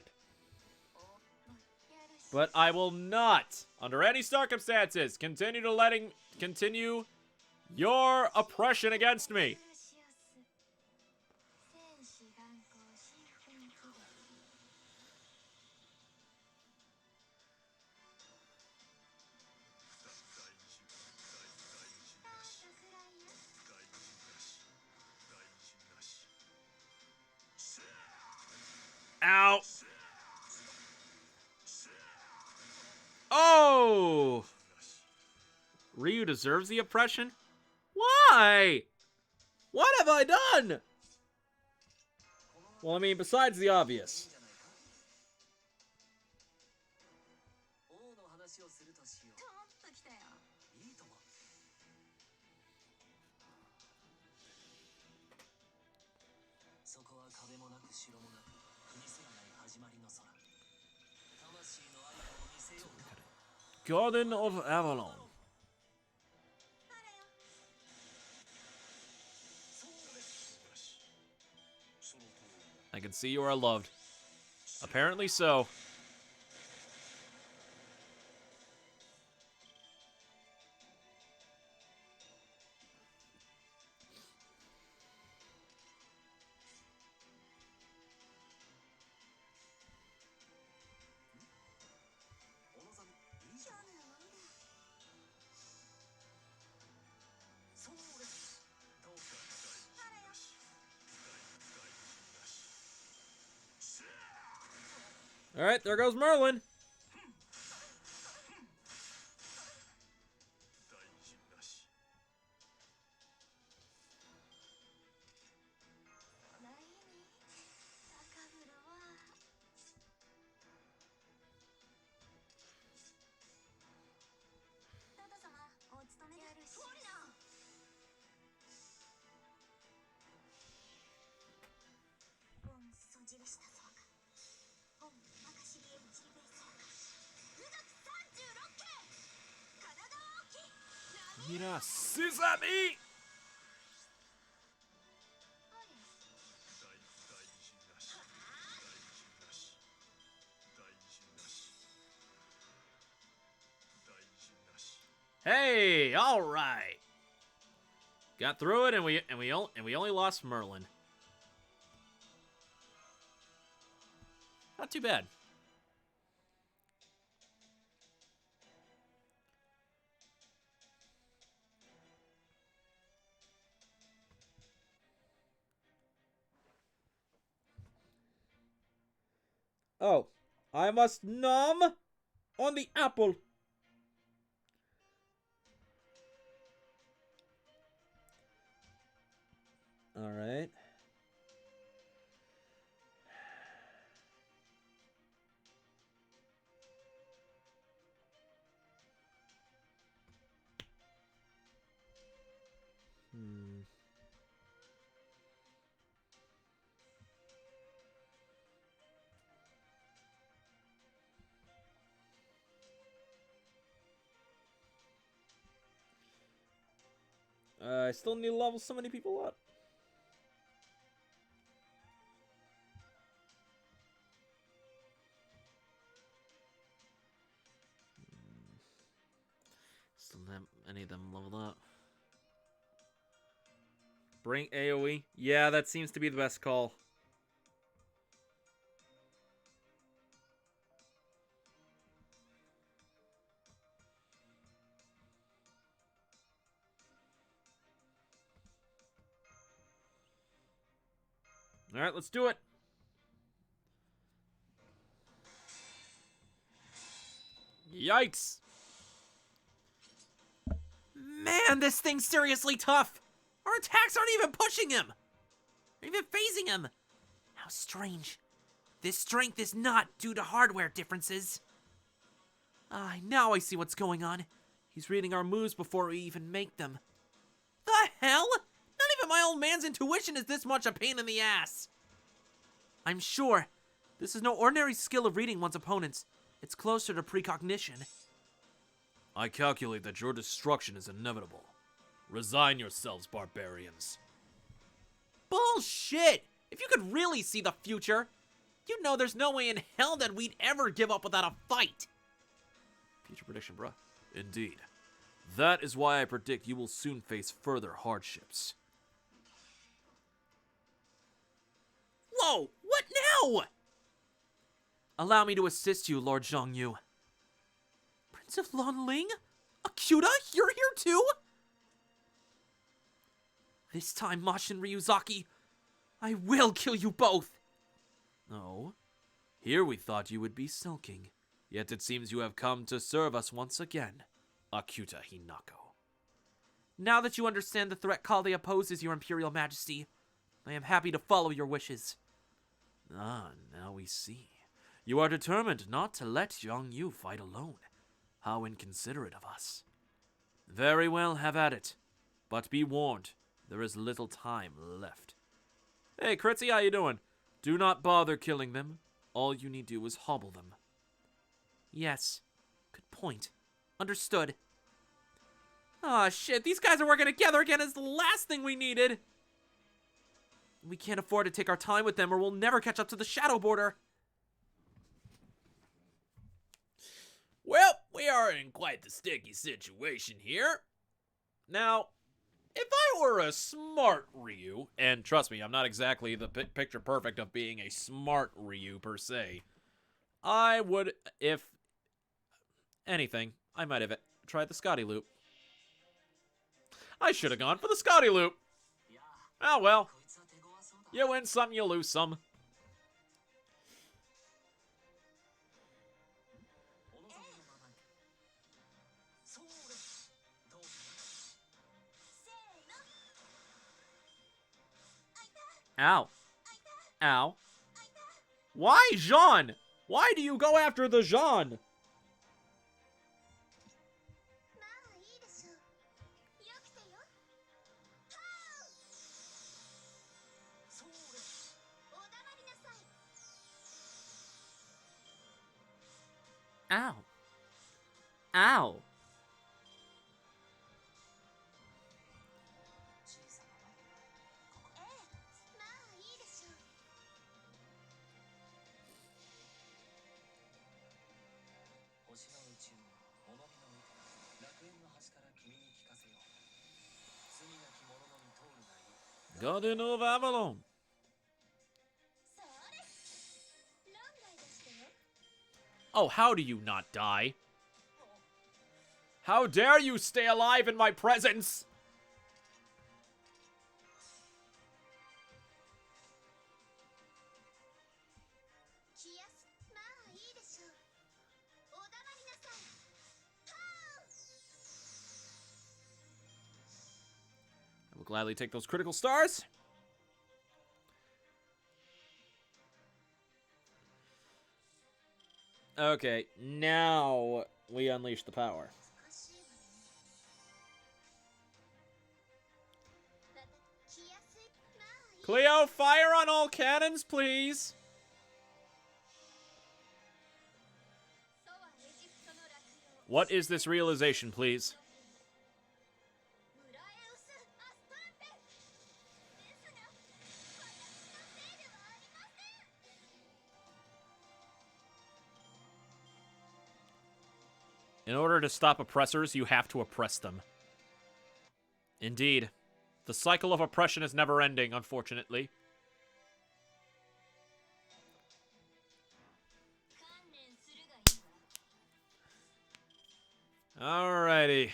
But I will not, under any circumstances, continue your oppression against me. Ow. Oh! Ryu deserves the oppression? Why? What have I done? Well, I mean, besides the obvious. Garden of Avalon. I can see you are loved. Apparently so. All right, there goes Merlin. Mira, Sesame! Hey, all right. Got through it, and we only lost Merlin. Not too bad. Oh, I must nom on the apple. All right. I still need to level so many people up. Still have any of them leveled up. Bring AoE. Yeah, that seems to be the best call. All right, let's do it. Yikes. Man, this thing's seriously tough. Our attacks aren't even pushing him. or even phasing him. How strange. This strength is not due to hardware differences. Now I see what's going on. He's reading our moves before we even make them. The hell? Not even my old man's intuition is this much a pain in the ass. I'm sure. This is no ordinary skill of reading one's opponents. It's closer to precognition. I calculate that your destruction is inevitable. Resign yourselves, barbarians. Bullshit! If you could really see the future, you'd know there's no way in hell that we'd ever give up without a fight. Future prediction, bruh. Indeed. That is why I predict you will soon face further hardships. Whoa! What now? Allow me to assist you, Lord Zhongyu. Prince of Lanling? Akuta, you're here too? This time, Mashin Ryuzaki, I will kill you both. Oh? Here we thought you would be sulking. Yet it seems you have come to serve us once again, Akuta Hinako. Now that you understand the threat Kale opposes, your Imperial Majesty, I am happy to follow your wishes. Ah, now we see. You are determined not to let Zhongyu fight alone. How inconsiderate of us. Very well, have at it. But be warned, there is little time left. Hey, Kritzy, how you doing? Do not bother killing them. All you need do is hobble them. Yes. Good point. Understood. Aw, shit, these guys are working together again is the last thing we needed. We can't afford to take our time with them or we'll never catch up to the Shadow Border. Well, we are in quite the sticky situation here. Now, if I were a smart Ryu, and trust me, I'm not exactly the picture perfect of being a smart Ryu per se, I would, if anything, I might have tried the Scotty loop. I should have gone for the Scotty loop. Oh well. You win some, you lose some. Ow. Ow. Why Jean? Why do you go after the Jean? Ow. Ow. Garden of Avalon. Oh, how do you not die? How dare you stay alive in my presence? I will gladly take those critical stars. Okay, now we unleash the power. Cleo, fire on all cannons, please. What is this realization, please? In order to stop oppressors, you have to oppress them. Indeed. The cycle of oppression is never ending, unfortunately. Alrighty.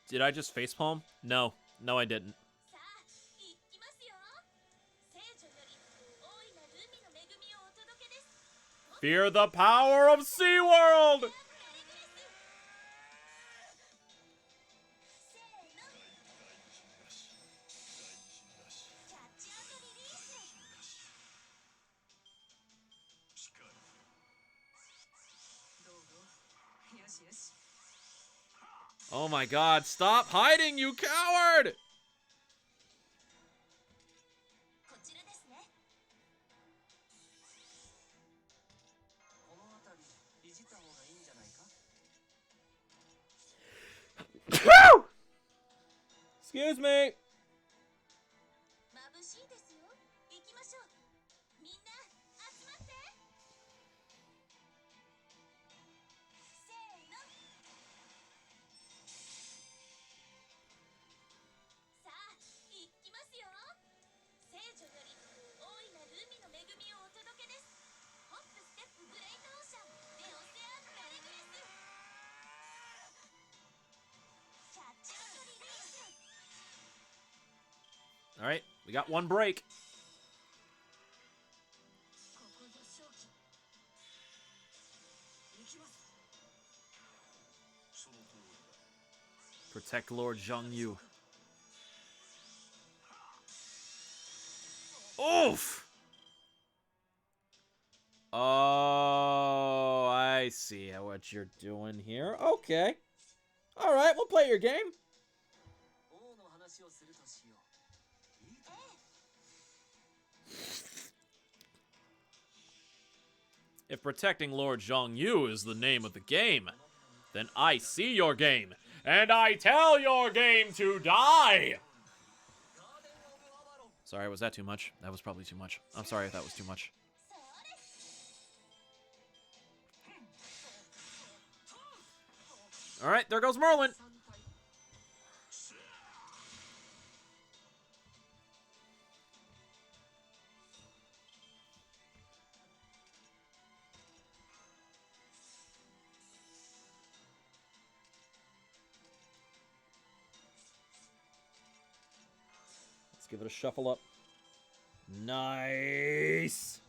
Did I just facepalm? No. No, I didn't. Fear the power of SeaWorld! Oh my god, stop hiding, you coward! Excuse me. All right, we got one break. Protect Lord Zhongyu. Oof! Oh, I see what you're doing here. Okay. All right, we'll play your game. If protecting Lord Zhongyu is the name of the game, then I see your game, and I tell your game to die! Sorry, was that too much? That was probably too much. I'm sorry if that was too much. Alright, there goes Merlin! Give it a shuffle up. Nice!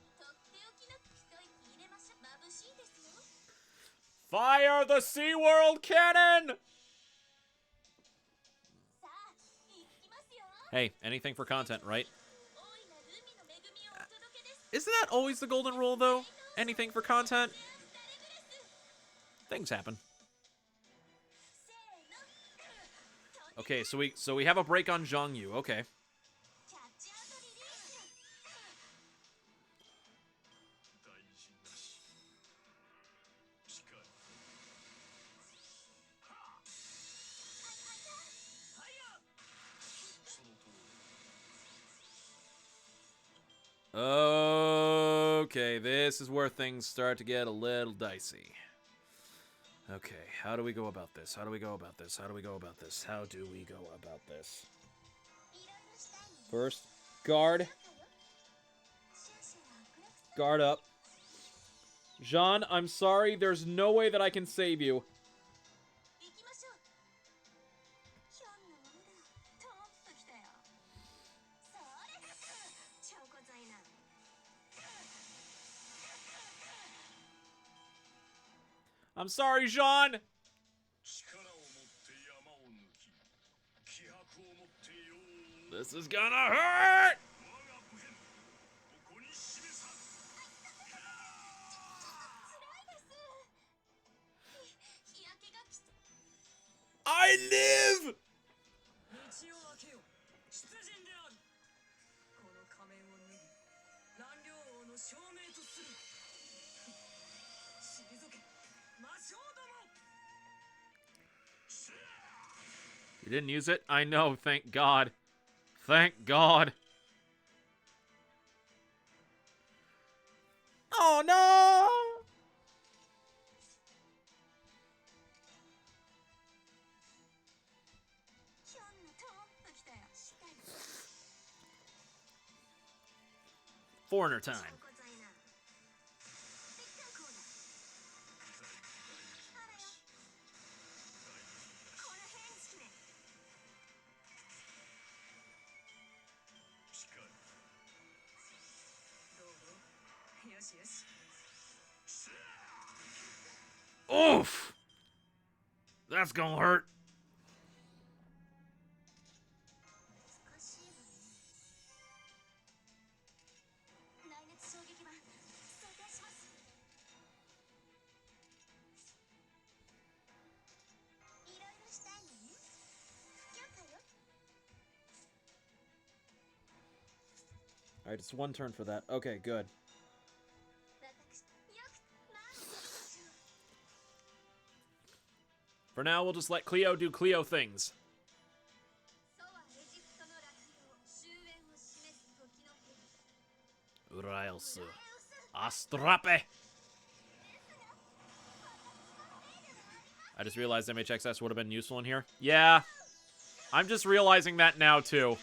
Fire the SeaWorld cannon! Hey, anything for content, right? Isn't that always the golden rule, though? Anything for content? Things happen. Okay, so we have a break on Zhongyu. Okay. Okay, this is where things start to get a little dicey. Okay, how do we go about this? How do we go about this? How do we go about this? How do we go about this? First, guard. Guard up. Jean, I'm sorry, there's no way that I can save you. I'm sorry, Jean! This is gonna hurt! I live! You didn't use it? I know, thank God. Thank God. Oh no! Foreigner time. Oof! That's gonna hurt. All right, it's one turn for that. Okay, good. For now, we'll just let Cleo do Cleo things. Uraelsu. Astrape! I just realized MHXS would have been useful in here. Yeah. I'm just realizing that now, too.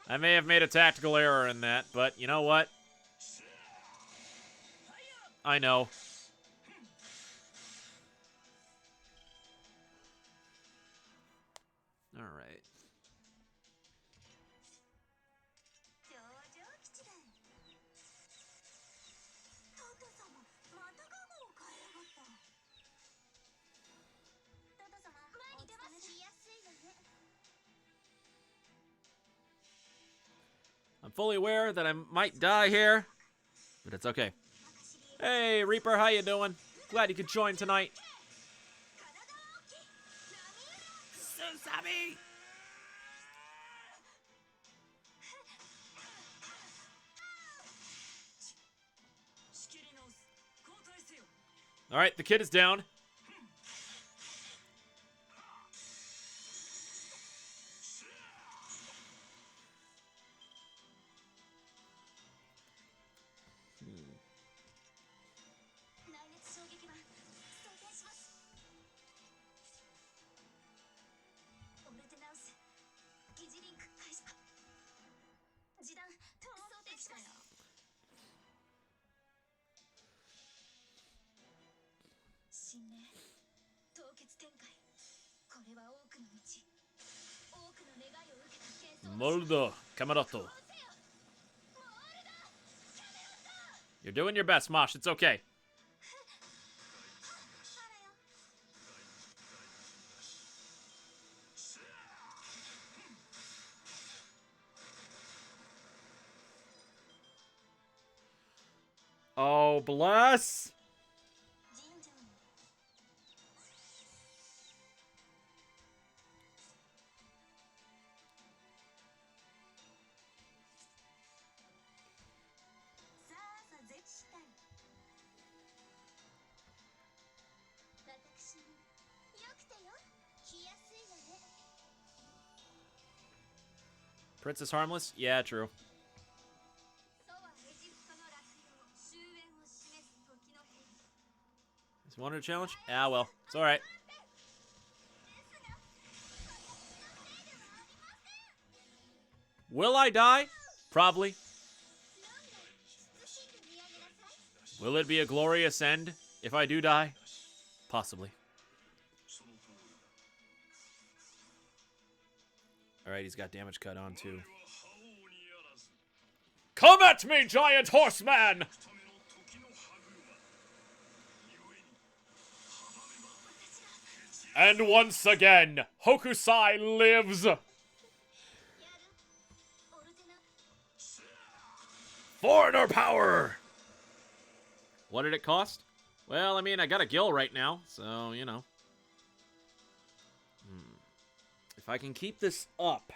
I may have made a tactical error in that, but you know what? I know. All right. I'm fully aware that I might die here, but it's okay. Hey, Reaper, how you doing? Glad you could join tonight. Susami! All right, the kid is down. Moldo, Camarato. You're doing your best, Mosh. It's okay. Oh, bless. Prince is harmless? Yeah, true. Is one to challenge? Ah, well. It's alright. Will I die? Probably. Will it be a glorious end if I do die? Possibly. Alright, he's got damage cut on too. Come at me, giant horseman! And once again, Hokusai lives! Foreigner power! What did it cost? Well, I mean, I got a gill right now, so, you know. If I can keep this up,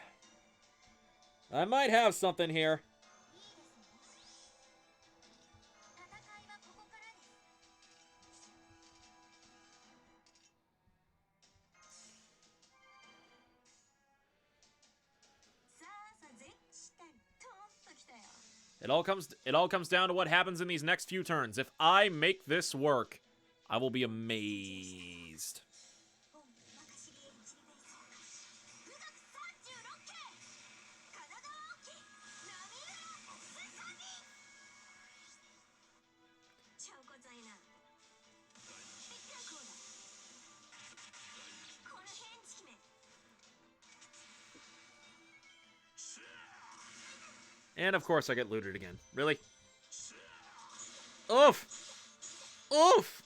I might have something here. It all comes down to what happens in these next few turns. If I make this work, I will be amazed. And of course I get looted again. Really? Oof! Oof!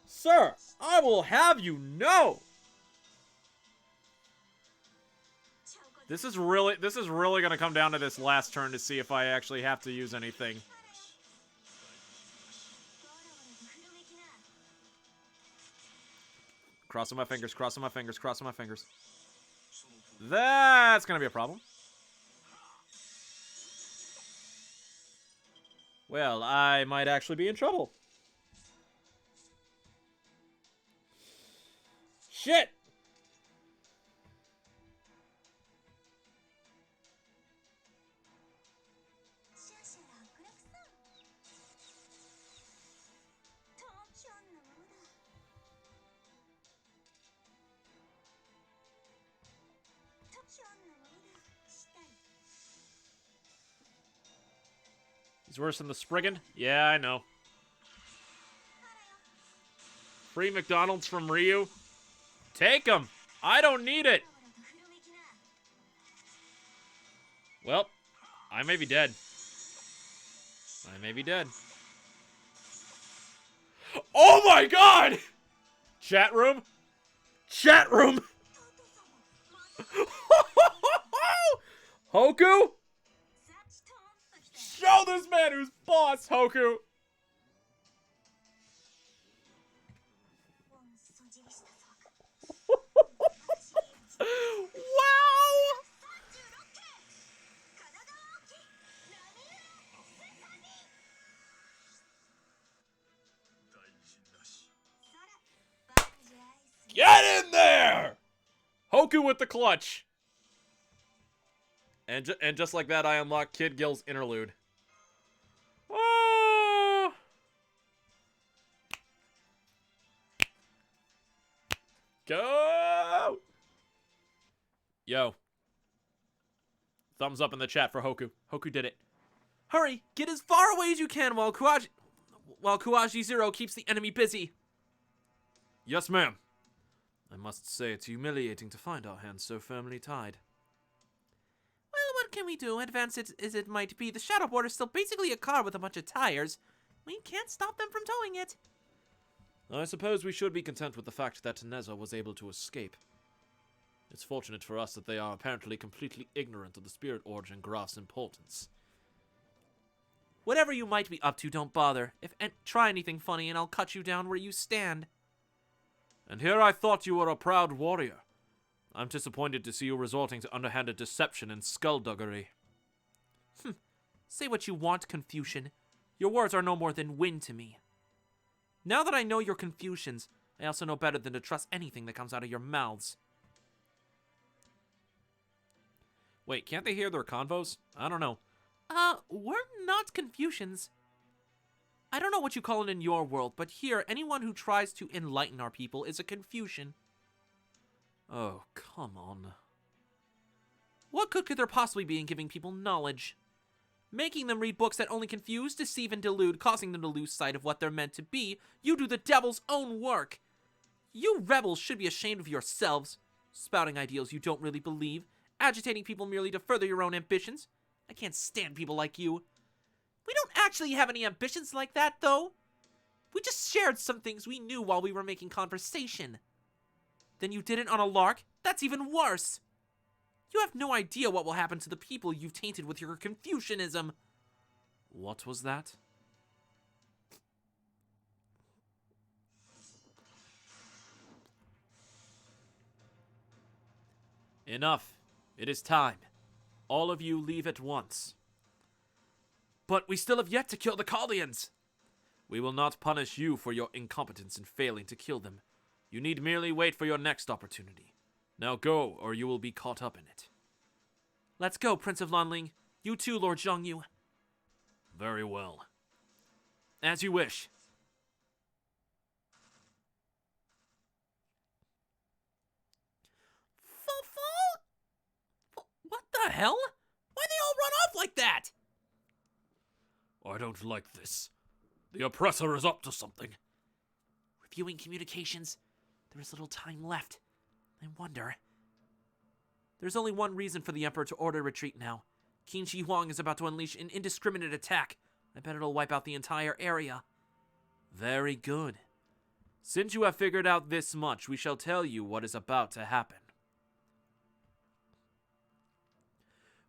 Sir, I will have you know! This is really gonna come down to this last turn to see if I actually have to use anything. Crossing my fingers, crossing my fingers, crossing my fingers. That's gonna be a problem. Well, I might actually be in trouble. Shit! He's worse than the Spriggan? Yeah, I know. Free McDonald's from Ryu? Take him! I don't need it! Well, I may be dead. I may be dead. Oh my god! Chat room? Chat room! Hoku? Show this man who's boss, Hoku! Wow! Get in there! Hoku with the clutch. And just like that, I unlock Kid Gill's interlude. Oh! Go! Yo. Thumbs up in the chat for Hoku. Hoku did it. Hurry, get as far away as you can while Kuaji Zero keeps the enemy busy. Yes, ma'am. I must say it's humiliating to find our hands so firmly tied. Well, what can we do? Advanced as it might be, the Shadow Board is still basically a car with a bunch of tires. We can't stop them from towing it. I suppose we should be content with the fact that Neza was able to escape. It's fortunate for us that they are apparently completely ignorant of the Spirit Origin Graf's importance. Whatever you might be up to, don't bother. Try anything funny and I'll cut you down where you stand. And here I thought you were a proud warrior. I'm disappointed to see you resorting to underhanded deception and skullduggery. Say what you want, Confucian. Your words are no more than wind to me. Now that I know your Confucians, I also know better than to trust anything that comes out of your mouths. Wait, can't they hear their convos? I don't know. We're not Confucians. I don't know what you call it in your world, but here, anyone who tries to enlighten our people is a Confucian. Oh, come on. What good could there possibly be in giving people knowledge? Making them read books that only confuse, deceive, and delude, causing them to lose sight of what they're meant to be. You do the devil's own work. You rebels should be ashamed of yourselves, spouting ideals you don't really believe, agitating people merely to further your own ambitions. I can't stand people like you. We don't actually have any ambitions like that, though. We just shared some things we knew while we were making conversation. Then you did it on a lark? That's even worse. You have no idea what will happen to the people you've tainted with your Confucianism. What was that? Enough. It is time. All of you leave at once. But we still have yet to kill the Kaldians. We will not punish you for your incompetence in failing to kill them. You need merely wait for your next opportunity. Now go, or you will be caught up in it. Let's go, Prince of Lanling. You too, Lord Zhongyu. Very well. As you wish. What the hell? Why'd they all run off like that? I don't like this. The oppressor is up to something. Reviewing communications. There is little time left. I wonder. There's only one reason for the Emperor to order retreat now. Qin Shi Huang is about to unleash an indiscriminate attack. I bet it'll wipe out the entire area. Very good. Since you have figured out this much, we shall tell you what is about to happen.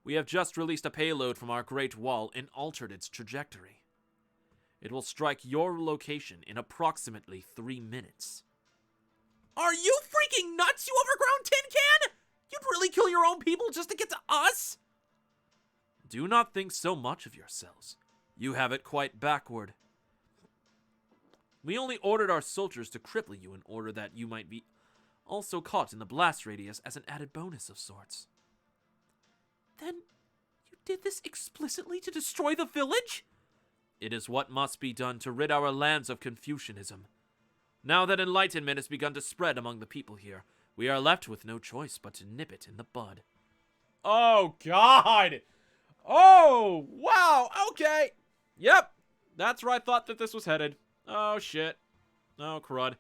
We have just released a payload from our Great Wall and altered its trajectory. It will strike your location in approximately 3 minutes. Are you freaking nuts, you overgrown tin can? You'd really kill your own people just to get to us? Do not think so much of yourselves. You have it quite backward. We only ordered our soldiers to cripple you in order that you might be also caught in the blast radius as an added bonus of sorts. Then, you did this explicitly to destroy the village? It is what must be done to rid our lands of Confucianism. Now that enlightenment has begun to spread among the people here, we are left with no choice but to nip it in the bud. Oh, God! Oh, wow, okay. Yep, that's where I thought that this was headed. Oh, shit. Oh, crud.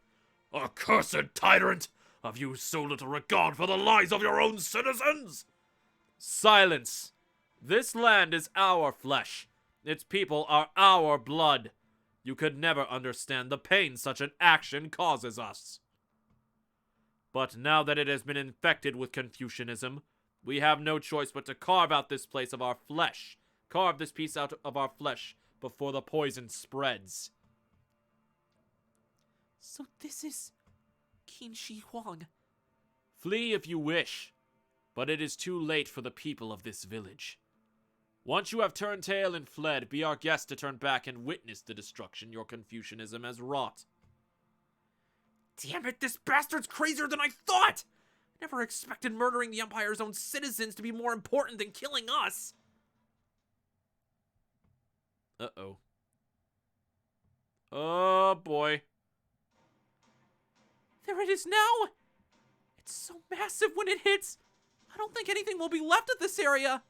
Accursed tyrant! Have you so little regard for the lives of your own citizens? Silence! This land is our flesh. Its people are our blood. You could never understand the pain such an action causes us. But now that it has been infected with Confucianism, we have no choice but to carve out this place of our flesh. Carve this piece out of our flesh before the poison spreads. So this is Qin Shi Huang. Flee if you wish, but it is too late for the people of this village. Once you have turned tail and fled, be our guest to turn back and witness the destruction your Confucianism has wrought. Damn it, this bastard's crazier than I thought! Never expected murdering the Empire's own citizens to be more important than killing us! Uh-oh. Oh, boy. There it is now! It's so massive when it hits! I don't think anything will be left of this area!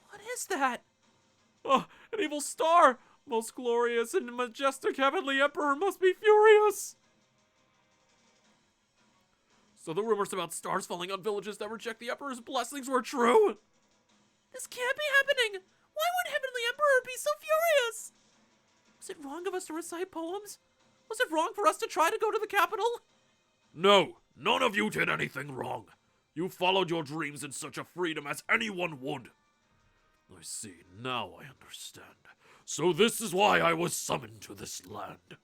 What is that? Oh, an evil star! Most glorious and majestic heavenly emperor must be furious! So the rumors about stars falling on villages that reject the Emperor's blessings were true? This can't be happening! Why would Heavenly Emperor be so furious? Was it wrong of us to recite poems? Was it wrong for us to try to go to the capital? No, none of you did anything wrong. You followed your dreams in such a freedom as anyone would. I see, now I understand. So this is why I was summoned to this land.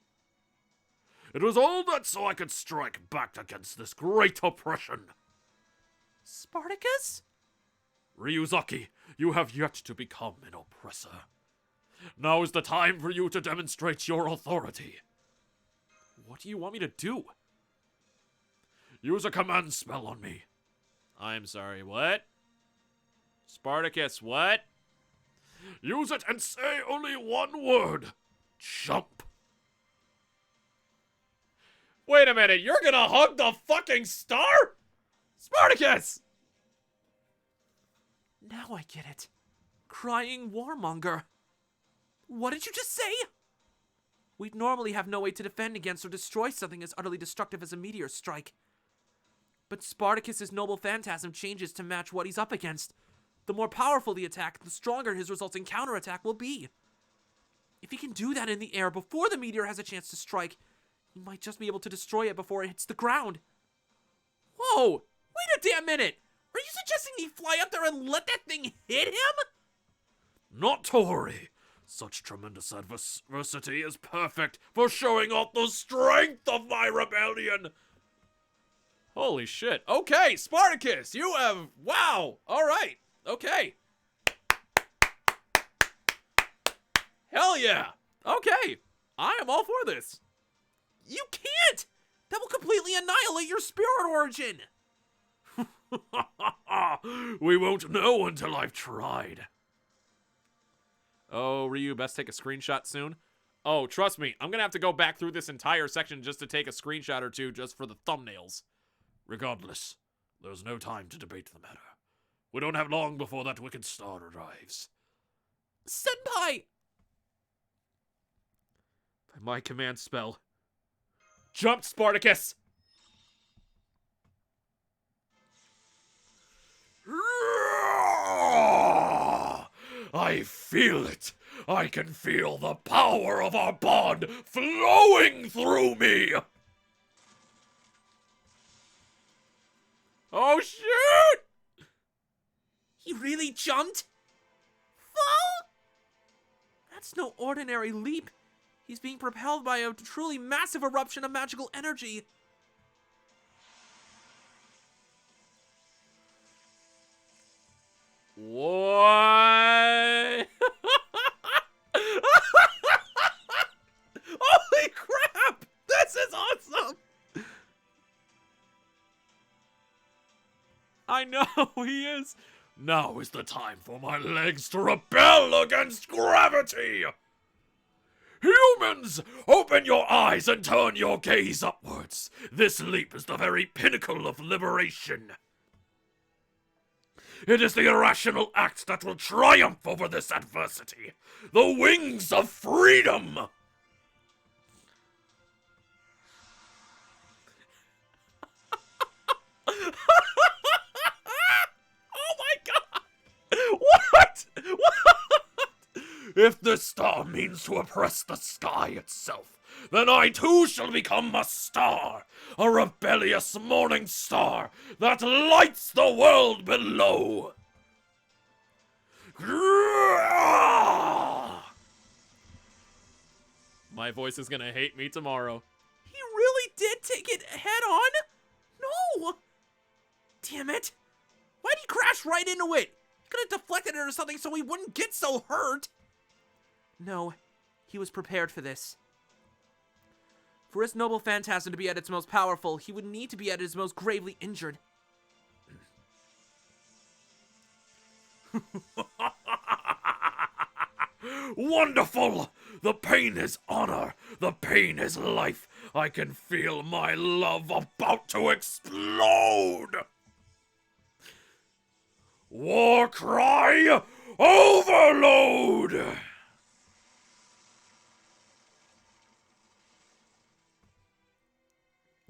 It was all that so I could strike back against this great oppression. Spartacus? Ryuzaki, you have yet to become an oppressor. Now is the time for you to demonstrate your authority. What do you want me to do? Use a command spell on me. I'm sorry, what? Spartacus, what? Use it and say only one word. Jump. Wait a minute, you're gonna hug the fucking star? Spartacus! Now I get it. Crying warmonger. What did you just say? We'd normally have no way to defend against or destroy something as utterly destructive as a meteor strike. But Spartacus's noble phantasm changes to match what he's up against. The more powerful the attack, the stronger his resulting counterattack will be. If he can do that in the air before the meteor has a chance to strike, he might just be able to destroy it before it hits the ground. Whoa! Wait a damn minute! Are you suggesting he fly up there and let that thing hit him? Not to worry. Such tremendous adversity is perfect for showing off the strength of my rebellion. Holy shit. Okay, Spartacus, you have... Wow. All right. Okay. Hell yeah. Okay. I am all for this. You can't! That will completely annihilate your spirit origin! We won't know until I've tried. Oh, Ryu, best take a screenshot soon. Oh, trust me, I'm gonna have to go back through this entire section just to take a screenshot or two just for the thumbnails. Regardless, there's no time to debate the matter. We don't have long before that wicked star arrives. Senpai! By my command spell. Jump, Spartacus! I feel it. I can feel the power of our bond flowing through me. Oh, shoot! He really jumped? Fall? That's no ordinary leap. He's being propelled by a truly massive eruption of magical energy. What? Holy crap! This is awesome! I know, he is. Now is the time for my legs to rebel against gravity. Humans, open your eyes and turn your gaze upwards. This leap is the very pinnacle of liberation. It is the irrational act that will triumph over this adversity. The wings of freedom! Oh my god! What? What? If this star means to oppress the sky itself, then I too shall become a star, a rebellious morning star that lights the world below. My voice is gonna hate me tomorrow. He really did take it head on? No! Damn it! Why'd he crash right into it? He could have deflected it or something so he wouldn't get so hurt. No, he was prepared for this. For his noble phantasm to be at its most powerful, he would need to be at his most gravely injured. Wonderful! The pain is honor. The pain is life. I can feel my love about to explode. War cry overload!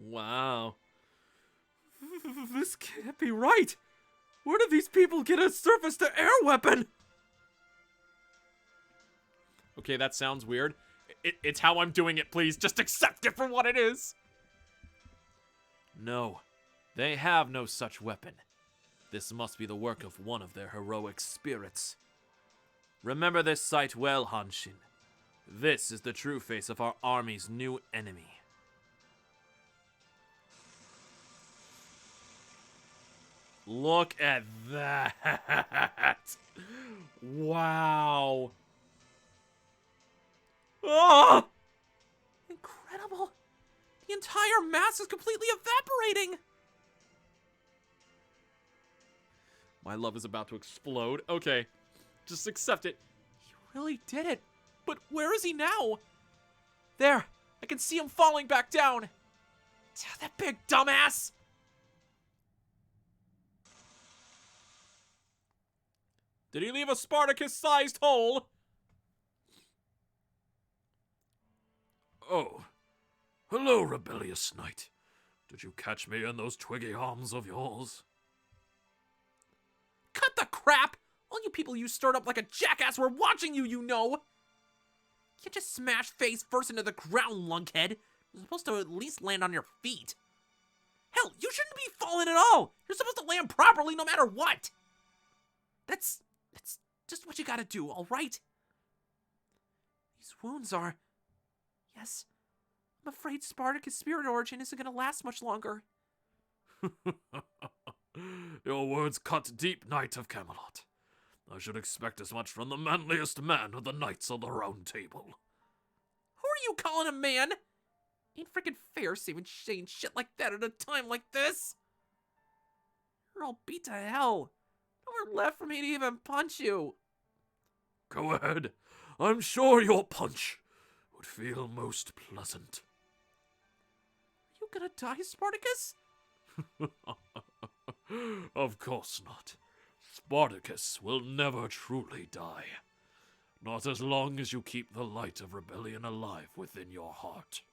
Wow. This can't be right. Where did these people get a surface-to-air weapon? Okay, that sounds weird. It's how I'm doing it, please. Just accept it for what it is. No, they have no such weapon. This must be the work of one of their heroic spirits. Remember this sight well, Hanshin. This is the true face of our army's new enemy. Look at that! Wow! Ah! Incredible! The entire mass is completely evaporating! My love is about to explode. Okay, just accept it. He really did it. But where is he now? There! I can see him falling back down! That big dumbass! Did he leave a Spartacus-sized hole? Oh, hello, rebellious knight. Did you catch me in those twiggy arms of yours? Cut the crap! All you people you stirred up like a jackass were watching you, you know! You just smash face first into the ground, lunkhead. You're supposed to at least land on your feet. Hell, you shouldn't be falling at all! You're supposed to land properly no matter what! That's just what you gotta do, alright? These wounds are... Yes, I'm afraid Spartacus' spirit origin isn't gonna last much longer. Your words cut deep, Knight of Camelot. I should expect as much from the manliest man of the Knights of the Round Table. Who are you calling a man? Ain't freaking fair saying shit like that at a time like this. You're all beat to hell. Nowhere left for me to even punch you. Go ahead. I'm sure your punch would feel most pleasant. Are you gonna die, Spartacus? Of course not. Spartacus will never truly die. Not as long as you keep the light of rebellion alive within your heart.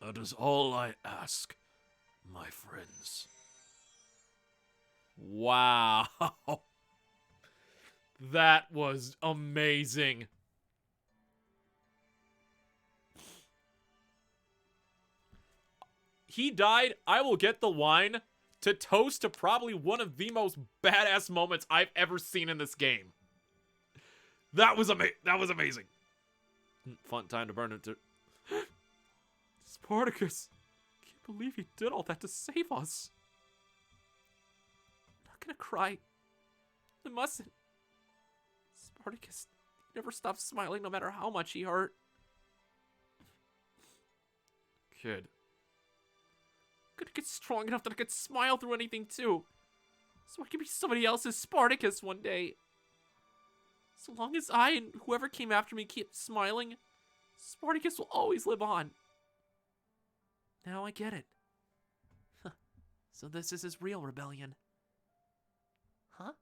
That is all I ask, my friends. Wow. That was amazing. He died. I will get the wine to toast to probably one of the most badass moments I've ever seen in this game. That was amazing. Fun time to burn it. Spartacus. Can't believe he did all that to save us. I'm not gonna cry. I mustn't. Spartacus never stopped smiling no matter how much he hurt. Kid. I'm gonna get strong enough that I could smile through anything too. So I can be somebody else's Spartacus one day. So long as I and whoever came after me keep smiling, Spartacus will always live on. Now I get it. Huh. So this is his real rebellion. Huh?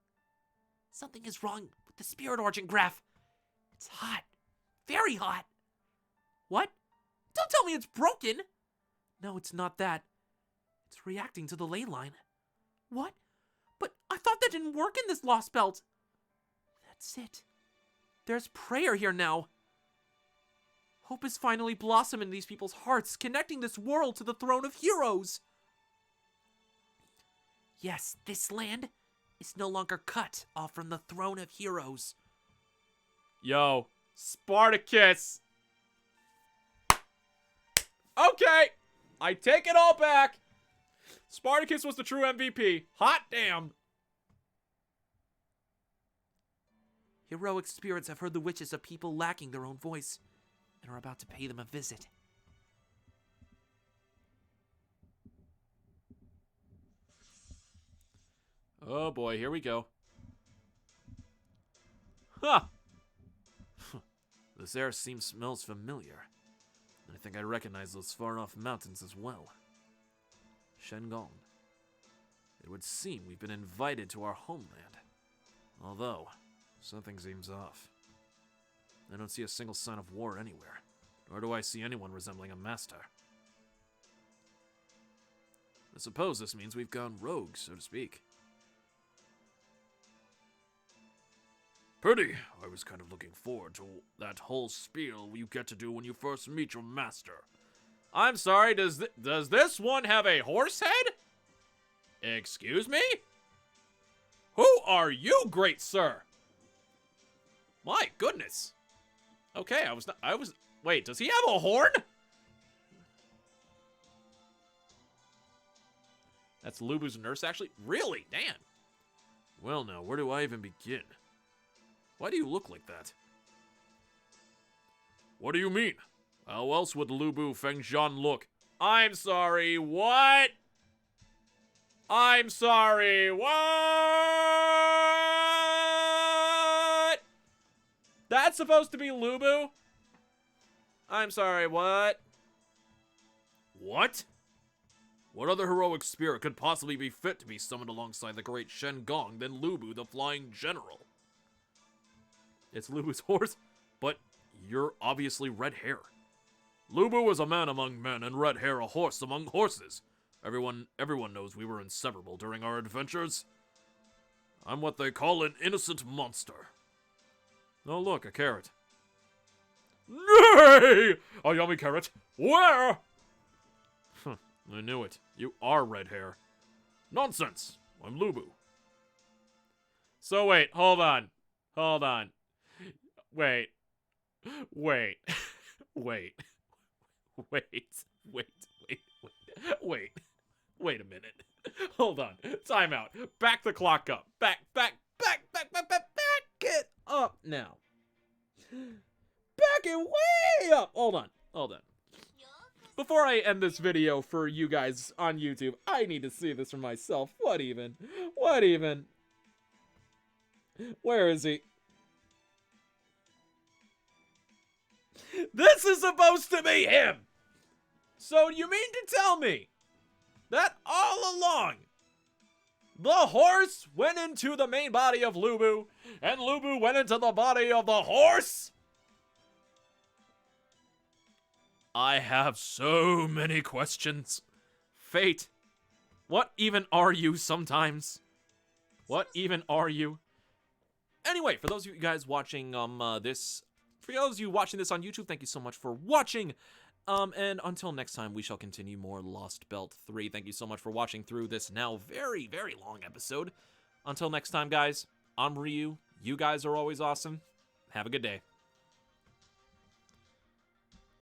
Something is wrong with the spirit origin graph. It's hot. Very hot. What? Don't tell me it's broken! No, it's not that. It's reacting to the ley line. What? But I thought that didn't work in this Lostbelt. That's it. There's prayer here now. Hope is finally blossoming in these people's hearts, connecting this world to the throne of heroes. Yes, this land is no longer cut off from the throne of heroes. Yo, Spartacus. Okay, I take it all back. Spartacus was the true MVP. Hot damn. Heroic spirits have heard the wishes of people lacking their own voice and are about to pay them a visit. Oh boy, here we go. Huh. This air smells familiar. I think I recognize those far-off mountains as well. Shengong. It would seem we've been invited to our homeland. Although, something seems off. I don't see a single sign of war anywhere, nor do I see anyone resembling a master. I suppose this means we've gone rogue, so to speak. Pity. I was kind of looking forward to that whole spiel you get to do when you first meet your master. I'm sorry, does this one have a horse head? Excuse me? Who are you, great sir? My goodness. Okay, wait, does he have a horn? That's Lubu's nurse, actually? Really? Damn. Well now, where do I even begin? Why do you look like that? What do you mean? How else would Lubu Fengjian look? I'm sorry, what? I'm sorry, what? That's supposed to be Lubu? I'm sorry, what? What? What other heroic spirit could possibly be fit to be summoned alongside the great Shengong than Lubu the Flying General? It's Lubu's horse? But you're obviously red hair. Lubu was a man among men, and red hair a horse among horses. Everyone knows we were inseparable during our adventures. I'm what they call an innocent monster. Oh look, a carrot. Nay! A yummy carrot. Where? I knew it. You are red hair. Nonsense. I'm Lubu. So wait, hold on. Wait. Wait a minute. Hold on. Time out. Back the clock up. Back it up now. Back it way up. Hold on. Before I end this video for you guys on YouTube, I need to see this for myself. What even? Where is he? This is supposed to be him! So you mean to tell me that all along, the horse went into the main body of Lubu, and Lubu went into the body of the horse? I have so many questions. Fate, what even are you sometimes? What even are you? Anyway, for those of you guys watching for those of you watching this on YouTube, thank you so much for watching. And until next time, we shall continue more Lostbelt 3. Thank you so much for watching through this now very, very long episode. Until next time, guys, I'm Ryu. You guys are always awesome. Have a good day.